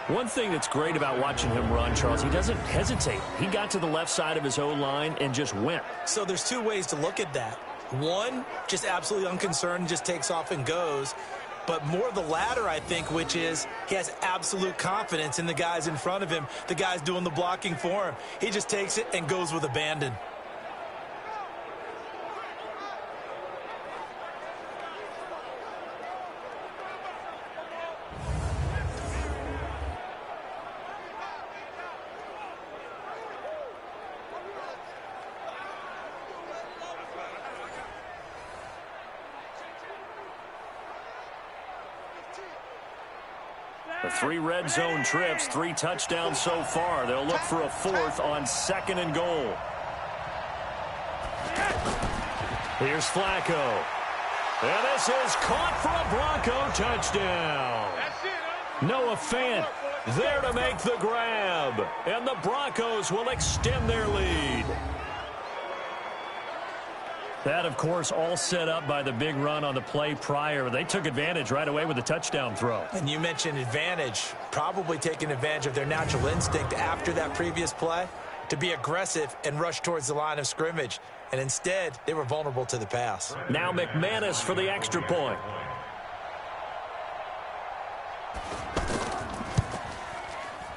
One thing that's great about watching him run, Charles, he doesn't hesitate. He got to the left side of his O-line and just went. So there's two ways to look at that. One, just absolutely unconcerned, just takes off and goes. But more the latter, I think, which is he has absolute confidence in the guys in front of him, the guys doing the blocking for him. He just takes it and goes with abandon. The 3 red zone trips, 3 touchdowns so far. They'll look for a 4th on 2nd and goal. Here's Flacco. And this is caught for a Bronco touchdown. Noah Fant there to make the grab. And the Broncos will extend their lead. That, of course, all set up by the big run on the play prior. They took advantage right away with a touchdown throw. And you mentioned advantage, probably taking advantage of their natural instinct after that previous play to be aggressive and rush towards the line of scrimmage. And instead, they were vulnerable to the pass. Now McManus for the extra point.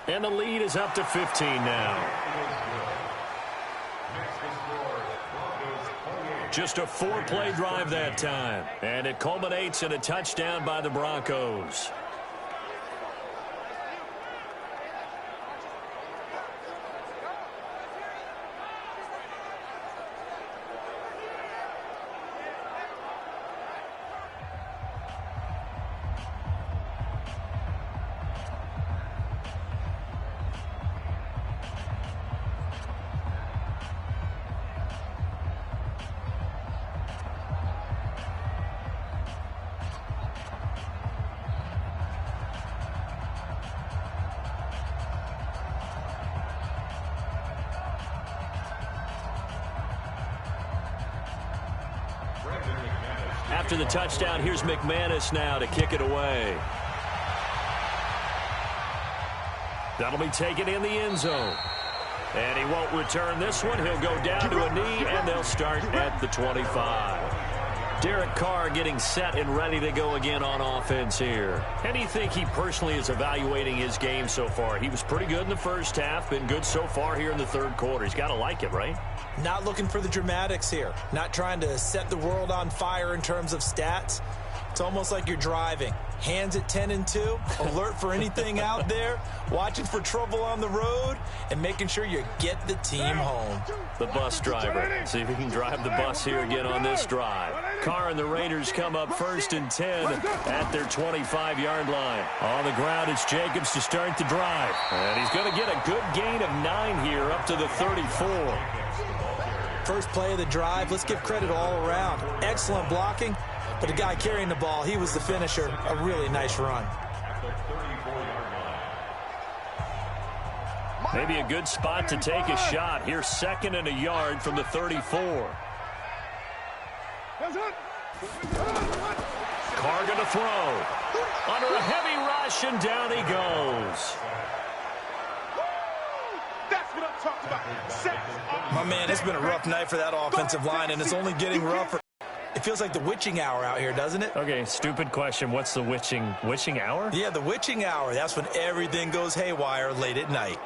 And the lead is up to 15 now. Just a 4-play drive that time. And it culminates in a touchdown by the Broncos. After the touchdown, here's McManus now to kick it away. That'll be taken in the end zone. And he won't return this one. He'll go down to a knee, and they'll start at the 25. Derek Carr getting set and ready to go again on offense here. How do you think he personally is evaluating his game so far? He was pretty good in the first half, been good so far here in the third quarter. He's got to like it, right? Not looking for the dramatics here. Not trying to set the world on fire in terms of stats. It's almost like you're driving. Hands at 10 and 2, alert for anything out there, watching for trouble on the road, and making sure you get the team home. The bus driver. See if he can drive the bus here again on this drive. Carr and the Raiders come up 1st and 10 at their 25-yard line. On the ground, it's Jacobs to start the drive. And he's going to get a good gain of 9 here up to the 34. First play of the drive, let's give credit all around. Excellent blocking. But the guy carrying the ball, he was the finisher. A really nice run. Maybe a good spot to take a shot. Here's 2nd and a yard from the 34. Carr going to throw. Under a heavy rush, and down he goes. That's what I'm talking about. My man, it's been a rough night for that offensive line, and it's only getting rougher. It feels like the witching hour out here, doesn't it? Okay, stupid question. What's the witching hour? Yeah, the witching hour. That's when everything goes haywire late at night.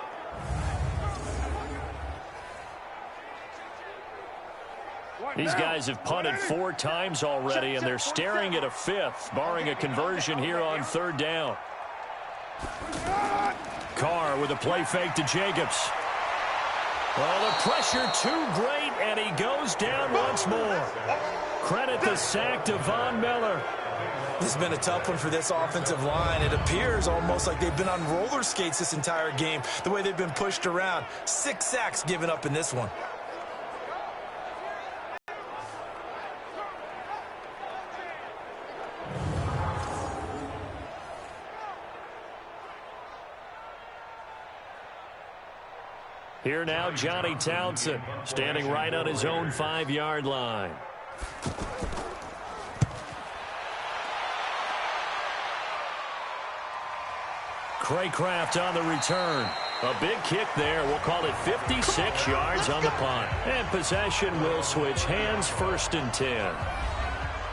These guys have punted 4 times already, and they're staring at a 5th, barring a conversion here on 3rd down. Carr with a play fake to Jacobs. Well, the pressure too great, and he goes down once more. Credit the sack to Von Miller. This has been a tough one for this offensive line. It appears almost like they've been on roller skates this entire game, the way they've been pushed around. 6 sacks given up in this one. Here now, Johnny Townsend, standing right on his own 5-yard line. Craycraft on the return. A big kick there. We'll call it 56 yards on the punt. And possession will switch hands, 1st and 10.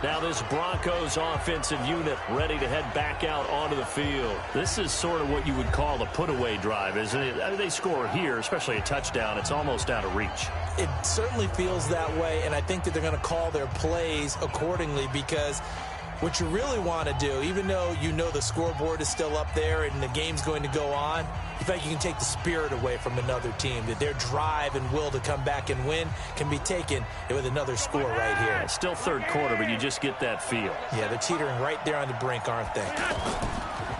Now this Broncos offensive unit ready to head back out onto the field. This is sort of what you would call a put-away drive, isn't it? I mean, they score here, especially a touchdown. It's almost out of reach. It certainly feels that way, and I think that they're going to call their plays accordingly, because what you really want to do, even though you know the scoreboard is still up there and the game's going to go on, you feel like you can take the spirit away from another team, that their drive and will to come back and win can be taken with another score right here. It's still 3rd quarter, but you just get that feel. Yeah, they're teetering right there on the brink, aren't they?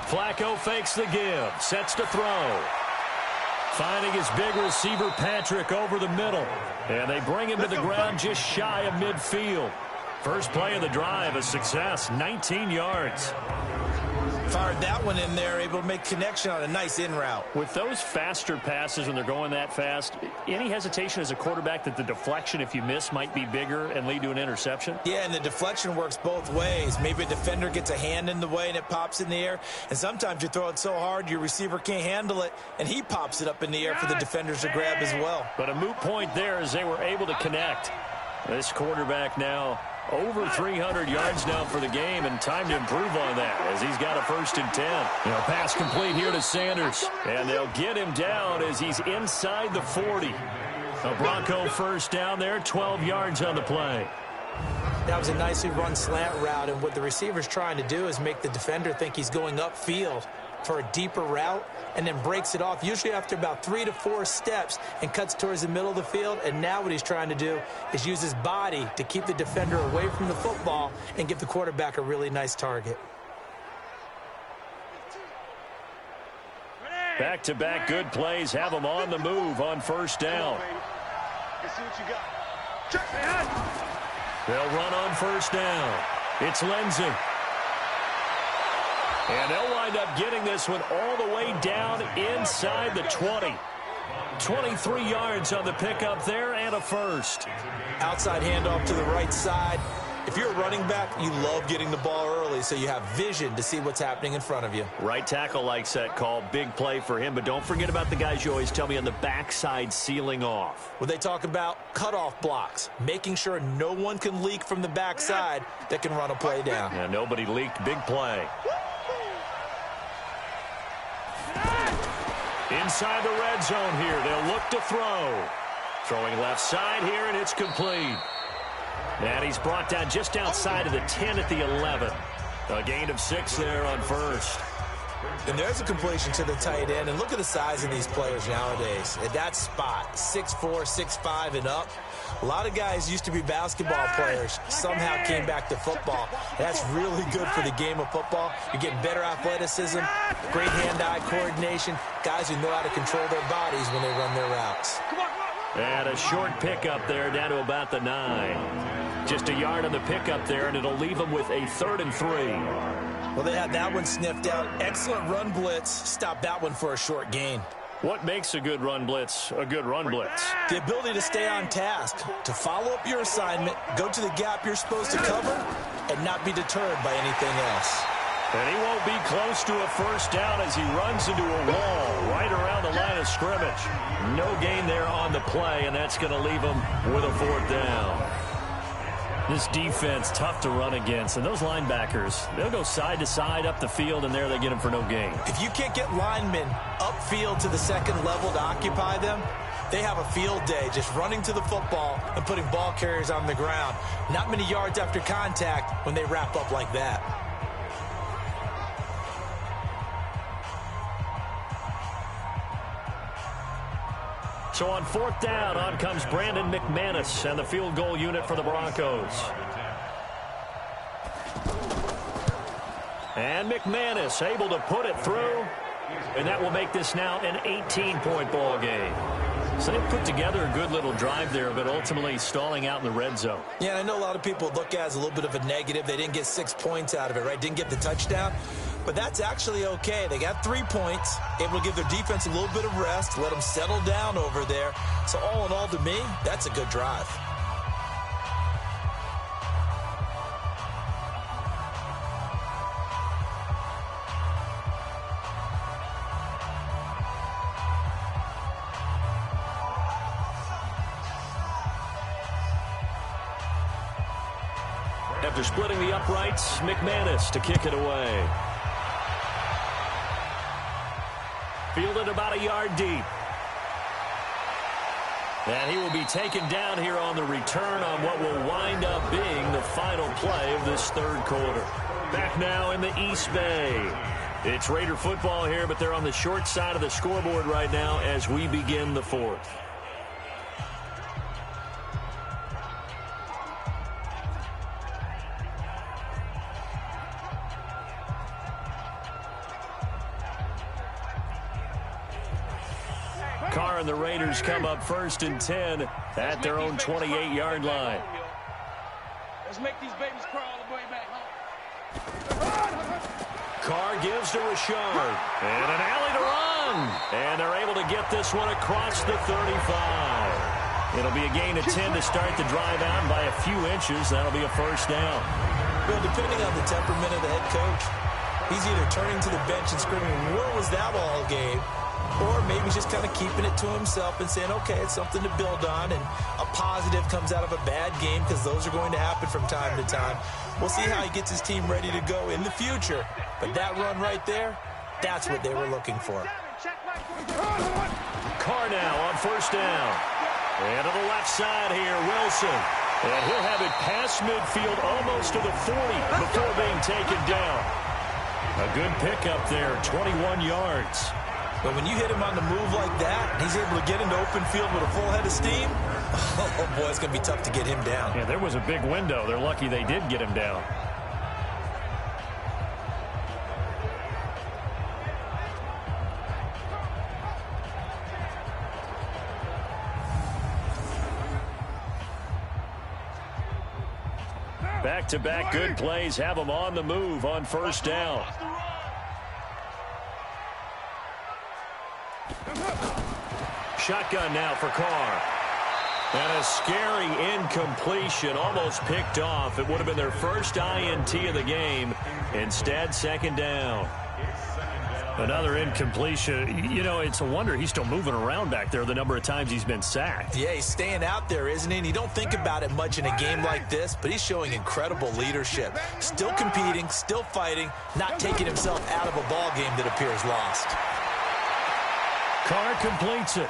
Flacco fakes the give, sets to throw. Finding his big receiver, Patrick, over the middle. And they bring him to the ground just shy of midfield. First play of the drive, a success, 19 yards. Fired that one in there, able to make connection on a nice in route. With those faster passes when they're going that fast, any hesitation as a quarterback that the deflection, if you miss, might be bigger and lead to an interception? Yeah, and the deflection works both ways. Maybe a defender gets a hand in the way and it pops in the air, and sometimes you throw it so hard your receiver can't handle it, and he pops it up in the air for the defenders to grab as well. But a moot point there as they were able to connect. This quarterback now over 300 yards now for the game, and time to improve on that as he's got a 1st and 10. Pass complete here to Sanders, and they'll get him down as he's inside the 40. A Bronco 1st down there, 12 yards on the play. That was a nicely run slant route, and what the receiver's trying to do is make the defender think he's going upfield for a deeper route, and then breaks it off, usually after about 3 to 4 steps, and cuts towards the middle of the field. And now what he's trying to do is use his body to keep the defender away from the football and give the quarterback a really nice target. Back-to-back good plays have them on the move on 1st down. Let's see what you got. They'll run on 1st down. It's Lindsey. And they'll wind up getting this one all the way down inside the 20. 23 yards on the pickup there, and a 1st. Outside handoff to the right side. If you're a running back, you love getting the ball early so you have vision to see what's happening in front of you. Right tackle likes that call. Big play for him, but don't forget about the guys you always tell me on the backside sealing off. Well, they talk about cutoff blocks, making sure no one can leak from the backside that can run a play down. Yeah, nobody leaked. Big play. Inside the red zone here. They'll look to throw. Throwing left side here, and it's complete. And he's brought down just outside of the 10 at the 11. A gain of 6 there on first. And there's a completion to the tight end. And look at the size of these players nowadays. At that spot, 6'4", 6'5", and up. A lot of guys used to be basketball players, somehow came back to football. That's really good for the game of football. You're getting better athleticism, great hand-eye coordination, guys who know how to control their bodies when they run their routes. And a short pickup there down to about the 9. Just a yard on the pickup there, and it'll leave them with a 3rd and 3. Well, they had that one sniffed out. Excellent run blitz. Stop that one for a short gain. What makes a good run blitz a good run blitz? The ability to stay on task, to follow up your assignment, go to the gap you're supposed to cover, and not be deterred by anything else. And he won't be close to a first down as he runs into a wall right around the line of scrimmage. No gain there on the play, and that's going to leave him with a 4th down. This defense, tough to run against. And those linebackers, they'll go side to side up the field, and there they get him for no gain. If you can't get linemen upfield to the second level to occupy them, they have a field day just running to the football and putting ball carriers on the ground. Not many yards after contact when they wrap up like that. So on 4th down, on comes Brandon McManus and the field goal unit for the Broncos. And McManus able to put it through, and that will make this now an 18-point ball game. So they put together a good little drive there, but ultimately stalling out in the red zone. Yeah, and I know a lot of people look at it as a little bit of a negative. They didn't get 6 points out of it, right? Didn't get the touchdown. But that's actually okay. They got 3 points, able to give their defense a little bit of rest, let them settle down over there. So all in all, to me, that's a good drive. After splitting the uprights, McManus to kick it away. Fielded about a yard deep. And he will be taken down here on the return on what will wind up being the final play of this 3rd quarter. Back now in the East Bay. It's Raider football here, but they're on the short side of the scoreboard right now as we begin the 4th. Carr and the Raiders come up 1st and 10 at their own 28-yard line. Let's make these babies crawl all the way back home. Carr gives to Rashard. And an alley to run. And they're able to get this one across the 35. It'll be a gain of 10 to start the drive out. By a few inches, that'll be a first down. Well, depending on the temperament of the head coach, he's either turning to the bench and screaming, "Where was that all game?" Or maybe just kind of keeping it to himself and saying, okay, it's something to build on, and a positive comes out of a bad game, because those are going to happen from time to time. We'll see how he gets his team ready to go in the future. But that run right there, that's what they were looking for. Carr now on 1st down. And to the left side here, Wilson. And he'll have it past midfield almost to the 40 before being taken down. A good pickup there, 21 yards. But when you hit him on the move like that, he's able to get into open field with a full head of steam, oh boy, it's going to be tough to get him down. Yeah, there was a big window. They're lucky they did get him down. Back-to-back good plays have them on the move on 1st down. Shotgun now for Carr. And a scary incompletion, almost picked off. It would have been their first INT of the game. Instead, second down. Another incompletion. You know, it's a wonder he's still moving around back there the number of times he's been sacked. Yeah, he's staying out there, isn't he? And you don't think about it much in a game like this, but he's showing incredible leadership. Still competing, still fighting, not taking himself out of a ball game that appears lost. Carr completes it.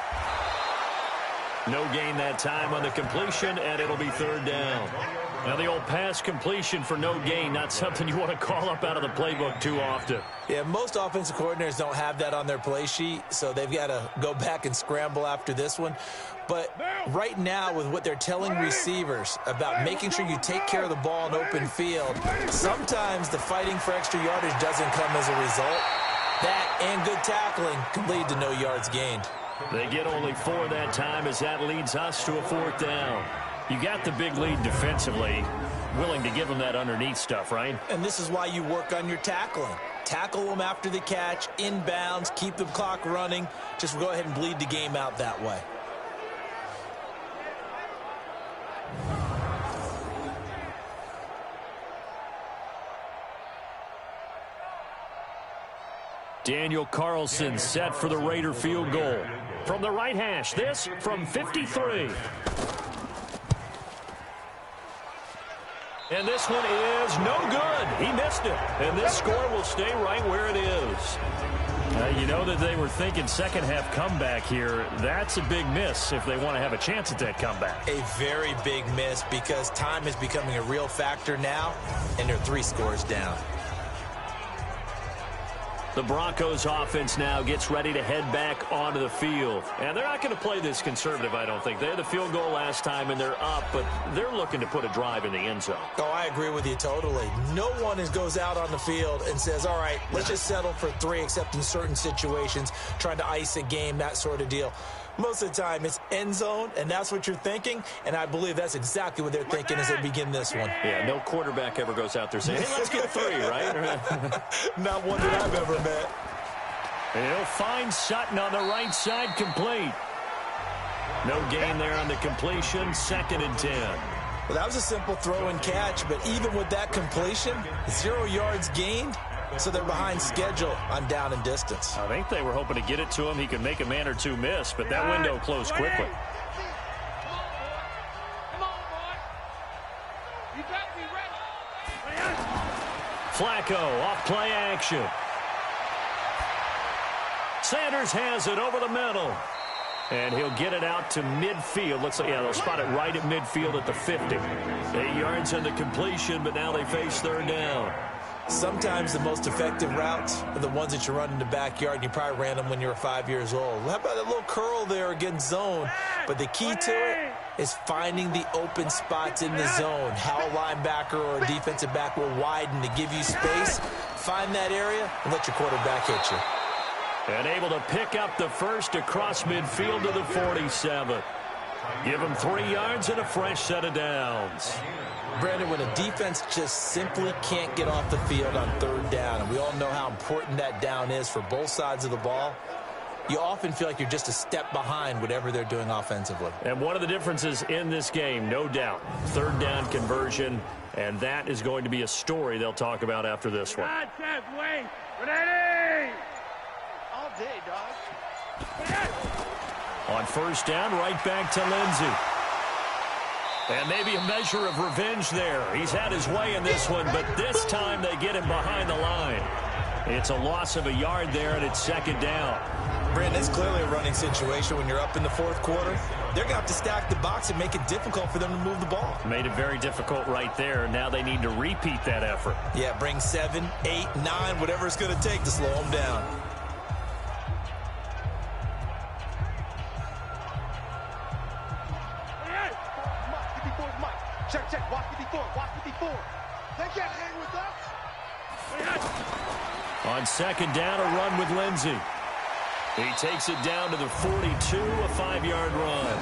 No gain that time on the completion, and it'll be third down. Now, the old pass completion for no gain, not something you want to call up out of the playbook too often. Yeah, most offensive coordinators don't have that on their play sheet, so they've got to go back and scramble after this one. But right now, with what they're telling receivers about making sure you take care of the ball in open field, sometimes the fighting for extra yardage doesn't come as a result. That and good tackling can lead to no yards gained. They get only 4 that time as that leads us to a fourth down. You got the big lead defensively, willing to give them that underneath stuff, right? And this is why you work on your tackling. Tackle them after the catch, inbounds, keep the clock running. Just go ahead and bleed the game out that way. Daniel Carlson set for the Raider field goal. From the right hash, this from 53. And this one is no good. He missed it. And this score will stay right where it is. You know that they were thinking second half comeback here. That's a big miss if they want to have a chance at that comeback. A very big miss because time is becoming a real factor now, and they're 3 scores down. The Broncos offense now gets ready to head back onto the field. And they're not going to play this conservative, I don't think. They had the field goal last time, and they're up, but they're looking to put a drive in the end zone. Oh, I agree with you totally. No one goes out on the field and says, all right, let's just settle for 3, except in certain situations, trying to ice a game, that sort of deal. Most of the time, it's end zone, and that's what you're thinking, and I believe that's exactly what they're thinking as they begin this one. Yeah, no quarterback ever goes out there saying, hey, let's get 3, right? Not one that I've ever met. And he'll find Sutton on the right side, complete. No gain there on the completion, 2nd and 10. Well, that was a simple throw and catch, but even with that completion, 0 yards gained. So they're behind schedule on down and distance. I think they were hoping to get it to him. He could make a man or 2 miss, but that window closed quickly. Come on, boy. You got to be ready. Flacco off play action. Sanders has it over the middle. And he'll get it out to midfield. Looks like, yeah, they'll spot it right at midfield at the 50. 8 yards on the completion, but now they face third down. Sometimes the most effective routes are the ones that you run in the backyard, and you probably ran them when you were 5 years old. How about that little curl there against zone? But the key to it is finding the open spots in the zone. How a linebacker or a defensive back will widen to give you space. Find that area and let your quarterback hit you. And able to pick up the first across midfield to the 47. Give him 3 yards and a fresh set of downs. Brandon, when a defense just simply can't get off the field on third down, and we all know how important that down is for both sides of the ball, you often feel like you're just a step behind whatever they're doing offensively. And one of the differences in this game, no doubt, third down conversion, and that is going to be a story they'll talk about after this one. Ready! All day, dog. On first down, right back to Lindsey. And maybe a measure of revenge there. He's had his way in this one, but this time they get him behind the line. It's a loss of a yard there, and it's second down. Brandon, it's clearly a running situation when you're up in the fourth quarter. They're going to have to stack the box and make it difficult for them to move the ball. Made it very difficult right there. Now they need to repeat that effort. Yeah, bring 7, 8, 9, whatever it's going to take to slow them down. Check. Watch 54. They can't hang with us. On second down, a run with Lindsey. He takes it down to the 42, a 5-yard run.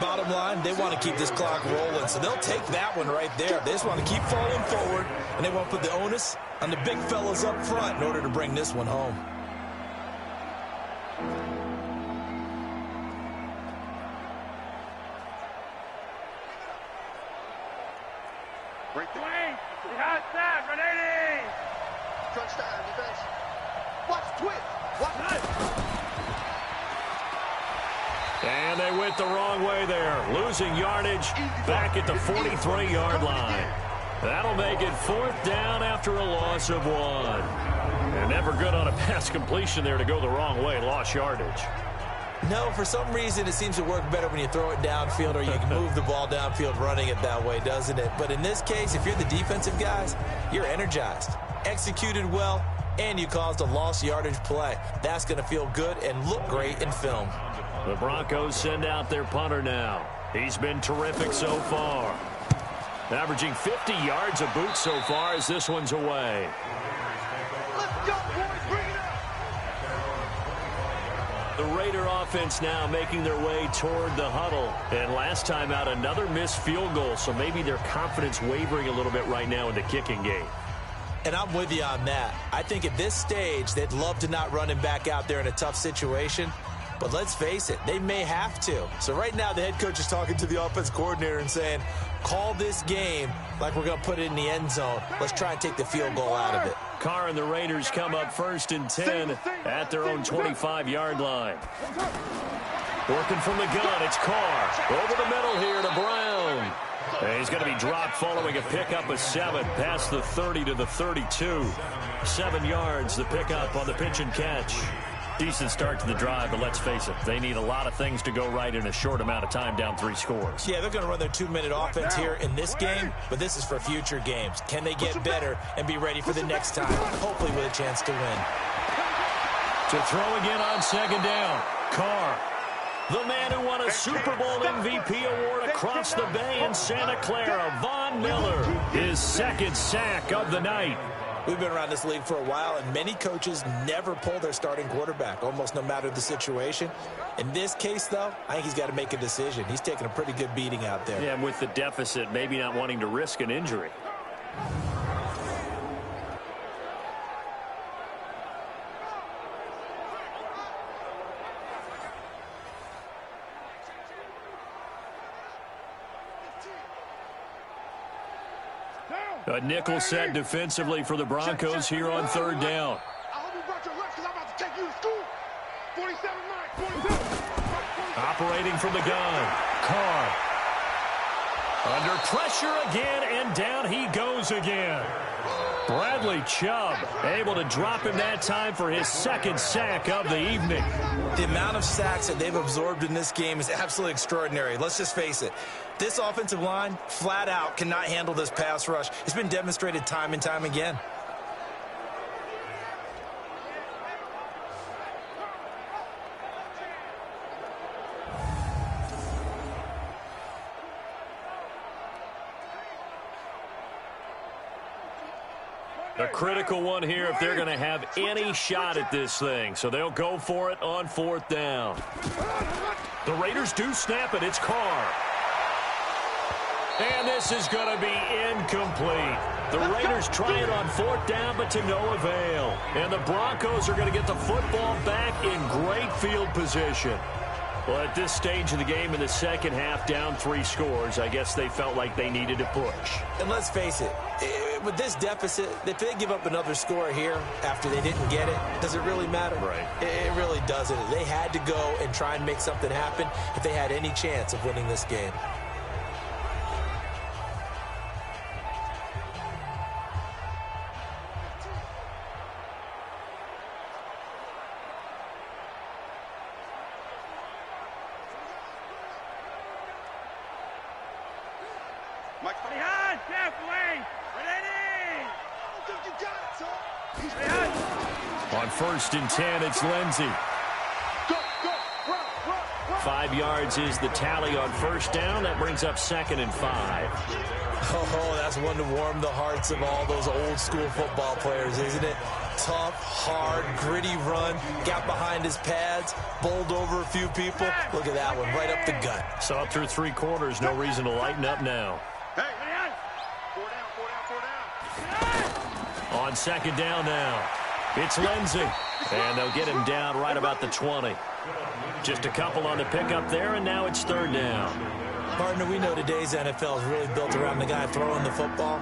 Bottom line, they want to keep this clock rolling, so they'll take that one right there. They just want to keep falling forward, and they want to put the onus on the big fellas up front in order to bring this one home. Right there. Behind side, ready. Crunch down, defense. Watch twist. Watch it. And they went the wrong way there, losing yardage back at the 43-yard line. That'll make it 4th down after a loss of 1. And never good on a pass completion there to go the wrong way, lost yardage. No, for some reason it seems to work better when you throw it downfield or you can move the ball downfield running it that way, doesn't it? But in this case, if you're the defensive guys, you're energized, executed well, and you caused a lost yardage play. That's going to feel good and look great in film. The Broncos send out their punter now. He's been terrific so far. Averaging 50 yards a boot so far as this one's away. Let's go, boys. Bring it up. The Raider offense now making their way toward the huddle. And last time out, another missed field goal, so maybe their confidence wavering a little bit right now in the kicking game. And I'm with you on that. I think at this stage, they'd love to not run him back out there in a tough situation. But let's face it, they may have to. So right now, the head coach is talking to the offense coordinator and saying, call this game like we're going to put it in the end zone. Let's try and take the field goal out of it. Carr and the Raiders come up 1st and 10 at their own 25-yard line. Working from the gun, it's Carr. Over the middle here to Brown. And he's going to be dropped following a pickup of 7 past the 30 to the 32. 7 yards, the pickup on the pitch and catch. Decent start to the drive, but let's face it, they need a lot of things to go right in a short amount of time, down 3 scores. Yeah, they're going to run their 2-minute offense here in this game, but this is for future games. Can they get better and be ready for the next time, hopefully with a chance to win? To throw again on 2nd down, Carr. The man who won a Super Bowl MVP award across the bay in Santa Clara, Von Miller, his 2nd sack of the night. We've been around this league for a while, and many coaches never pull their starting quarterback, almost no matter the situation. In this case, though, I think he's got to make a decision. He's taking a pretty good beating out there. Yeah, and with the deficit, maybe not wanting to risk an injury. A nickel set defensively for the Broncos here on 3rd down. I hope you brought your lunch because I'm about to take you to school. 47-9, 47. Operating from the gun, Carr. Under pressure again, and down he goes again. Bradley Chubb able to drop him that time for his 2nd sack of the evening. The amount of sacks that they've absorbed in this game is absolutely extraordinary. Let's just face it. This offensive line, flat out, cannot handle this pass rush. It's been demonstrated time and time again. A critical one here if they're going to have any shot at this thing. So they'll go for it on 4th down. The Raiders do snap it. It's Carr. And this is going to be incomplete. The Raiders try it on 4th down, but to no avail. And the Broncos are going to get the football back in great field position. Well, at this stage of the game in the 2nd half, down 3 scores, I guess they felt like they needed to push. And let's face it, with this deficit, if they give up another score here after they didn't get it, does it really matter? Right. It really doesn't. They had to go and try and make something happen if they had any chance of winning this game. Behind, halfway, ready. I don't think you got it, son. On 1st and 10, it's Lindsey. Go, run. 5 yards is the tally on 1st down. That brings up 2nd and 5. Oh, that's one to warm the hearts of all those old school football players, isn't it? Tough, hard, gritty run, got behind his pads, bowled over a few people. Look at that one, right up the gut. Saw through 3 quarters, no reason to lighten up now. Hey, 4 down. On 2nd down now, it's Lindsey. And they'll get him down right about the 20. Just a couple on the pickup there, and now it's 3rd down. Partner, we know today's NFL is really built around the guy throwing the football.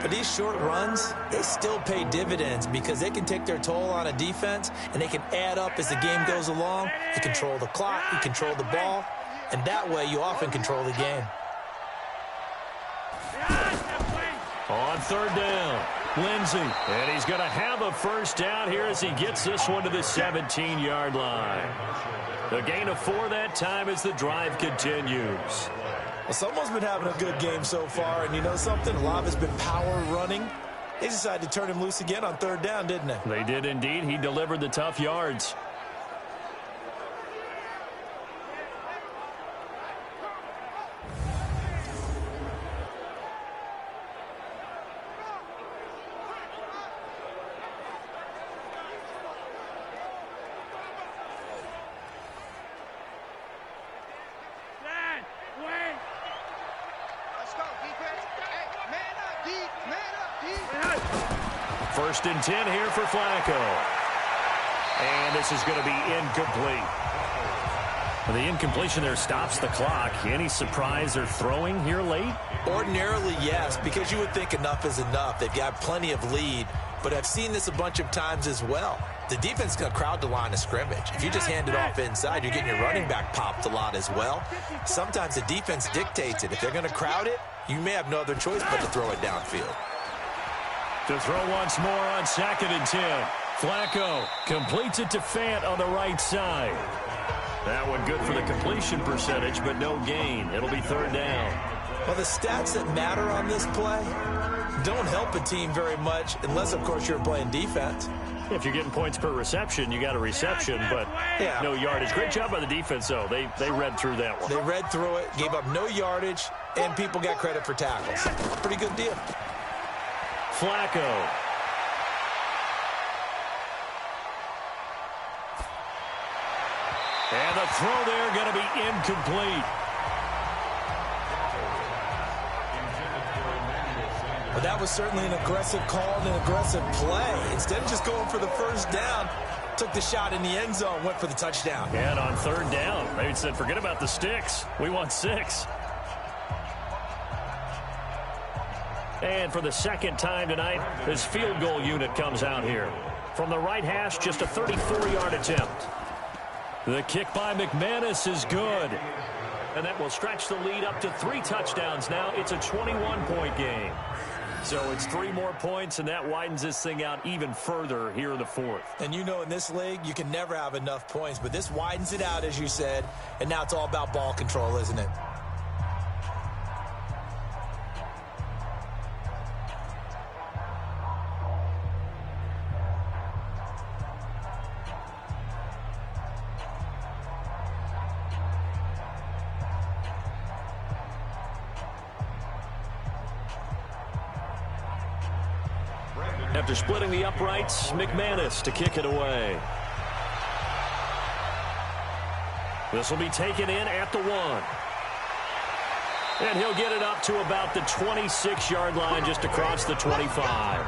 But these short runs, they still pay dividends because they can take their toll on a defense, and they can add up as the game goes along. You control the clock, you control the ball, and that way you often control the game. On third down, Lindsey. And he's going to have a first down here as he gets this one to the 17-yard line. The gain of 4 that time as the drive continues. Well, someone's been having a good game so far, and you know something? A lot of it's been power running. They decided to turn him loose again on third down, didn't they? They did indeed. He delivered the tough yards. First and 10 here for Flacco. And this is going to be incomplete. The incompletion there stops the clock. Any surprise they're throwing here late? Ordinarily, yes, because you would think enough is enough. They've got plenty of lead, but I've seen this a bunch of times as well. The defense is going to crowd the line of scrimmage. If you just hand it off inside, you're getting your running back popped a lot as well. Sometimes the defense dictates it. If they're going to crowd it, you may have no other choice but to throw it downfield. To throw once more on 2nd and 10. Flacco completes it to Fant on the right side. That one good for the completion percentage, but no gain. It'll be third down. Well, the stats that matter on this play don't help a team very much unless, of course, you're playing defense. If you're getting points per reception, you got a reception, but no yardage. Great job by the defense, though. They read through that one. They read through it, gave up no yardage, and people got credit for tackles. Pretty good deal. Flacco. And the throw there going to be incomplete. But that was certainly an aggressive call and an aggressive play. Instead of just going for the first down, took the shot in the end zone, went for the touchdown. And on third down, they said, forget about the sticks. We want 6. And for the second time tonight, this field goal unit comes out here. From the right hash, just a 34-yard attempt. The kick by McManus is good. And that will stretch the lead up to 3 touchdowns now. It's a 21-point game. So it's 3 more points, and that widens this thing out even further here in the 4th. And you know in this league, you can never have enough points. But this widens it out, as you said. And now it's all about ball control, isn't it? After splitting the uprights, McManus to kick it away. This will be taken in at the 1. And he'll get it up to about the 26-yard line just across the 25.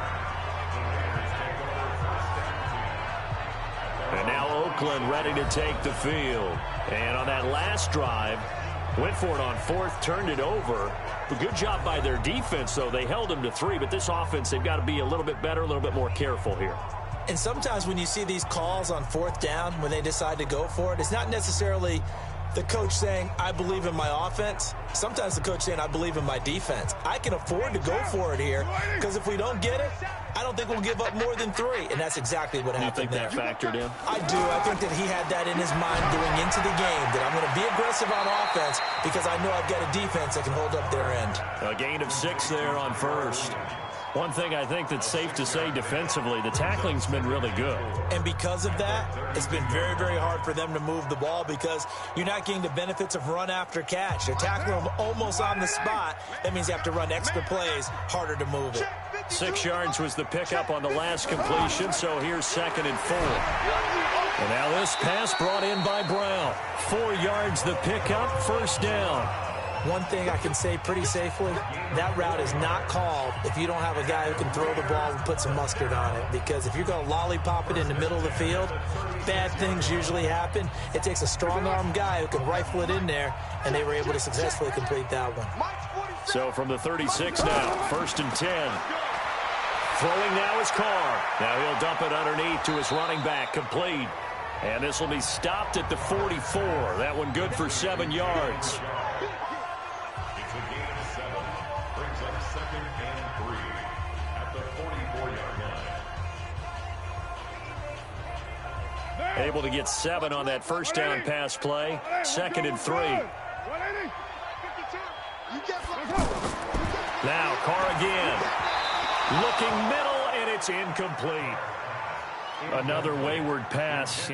And now Oakland ready to take the field. And on that last drive, went for it on 4th, turned it over. A good job by their defense, though. They held them to 3, but this offense, they've got to be a little bit better, a little bit more careful here. And sometimes when you see these calls on 4th down, when they decide to go for it, it's not necessarily the coach saying, I believe in my offense. Sometimes the coach saying, I believe in my defense. I can afford to go for it here, because if we don't get it, I don't think we'll give up more than 3. And that's exactly what happened there. You think that factored in? I do. I think that he had that in his mind going into the game, that I'm going to be aggressive on offense because I know I've got a defense that can hold up their end. A gain of 6 there on 1st. One thing I think that's safe to say defensively, the tackling's been really good. And because of that, it's been very, very hard for them to move the ball because you're not getting the benefits of run after catch. They're tackling them almost on the spot. That means you have to run extra plays, harder to move it. 6 yards was the pickup on the last completion, so here's 2nd and 4. And now this pass brought in by Brown. 4 yards the pickup, first down. One thing I can say pretty safely, that route is not called if you don't have a guy who can throw the ball and put some mustard on it. Because if you're going to lollipop it in the middle of the field, bad things usually happen. It takes a strong-arm guy who can rifle it in there, and they were able to successfully complete that one. So from the 36 now, 1st and 10. Throwing now is Carr. Now he'll dump it underneath to his running back, complete. And this will be stopped at the 44. That one good for 7 yards. It's a gain of 7. Brings up 2nd and 3 at the 44-yard line. Able to get 7 on that first down pass play. 2nd and 3. Now Carr again. Looking middle, and it's incomplete. Another wayward pass.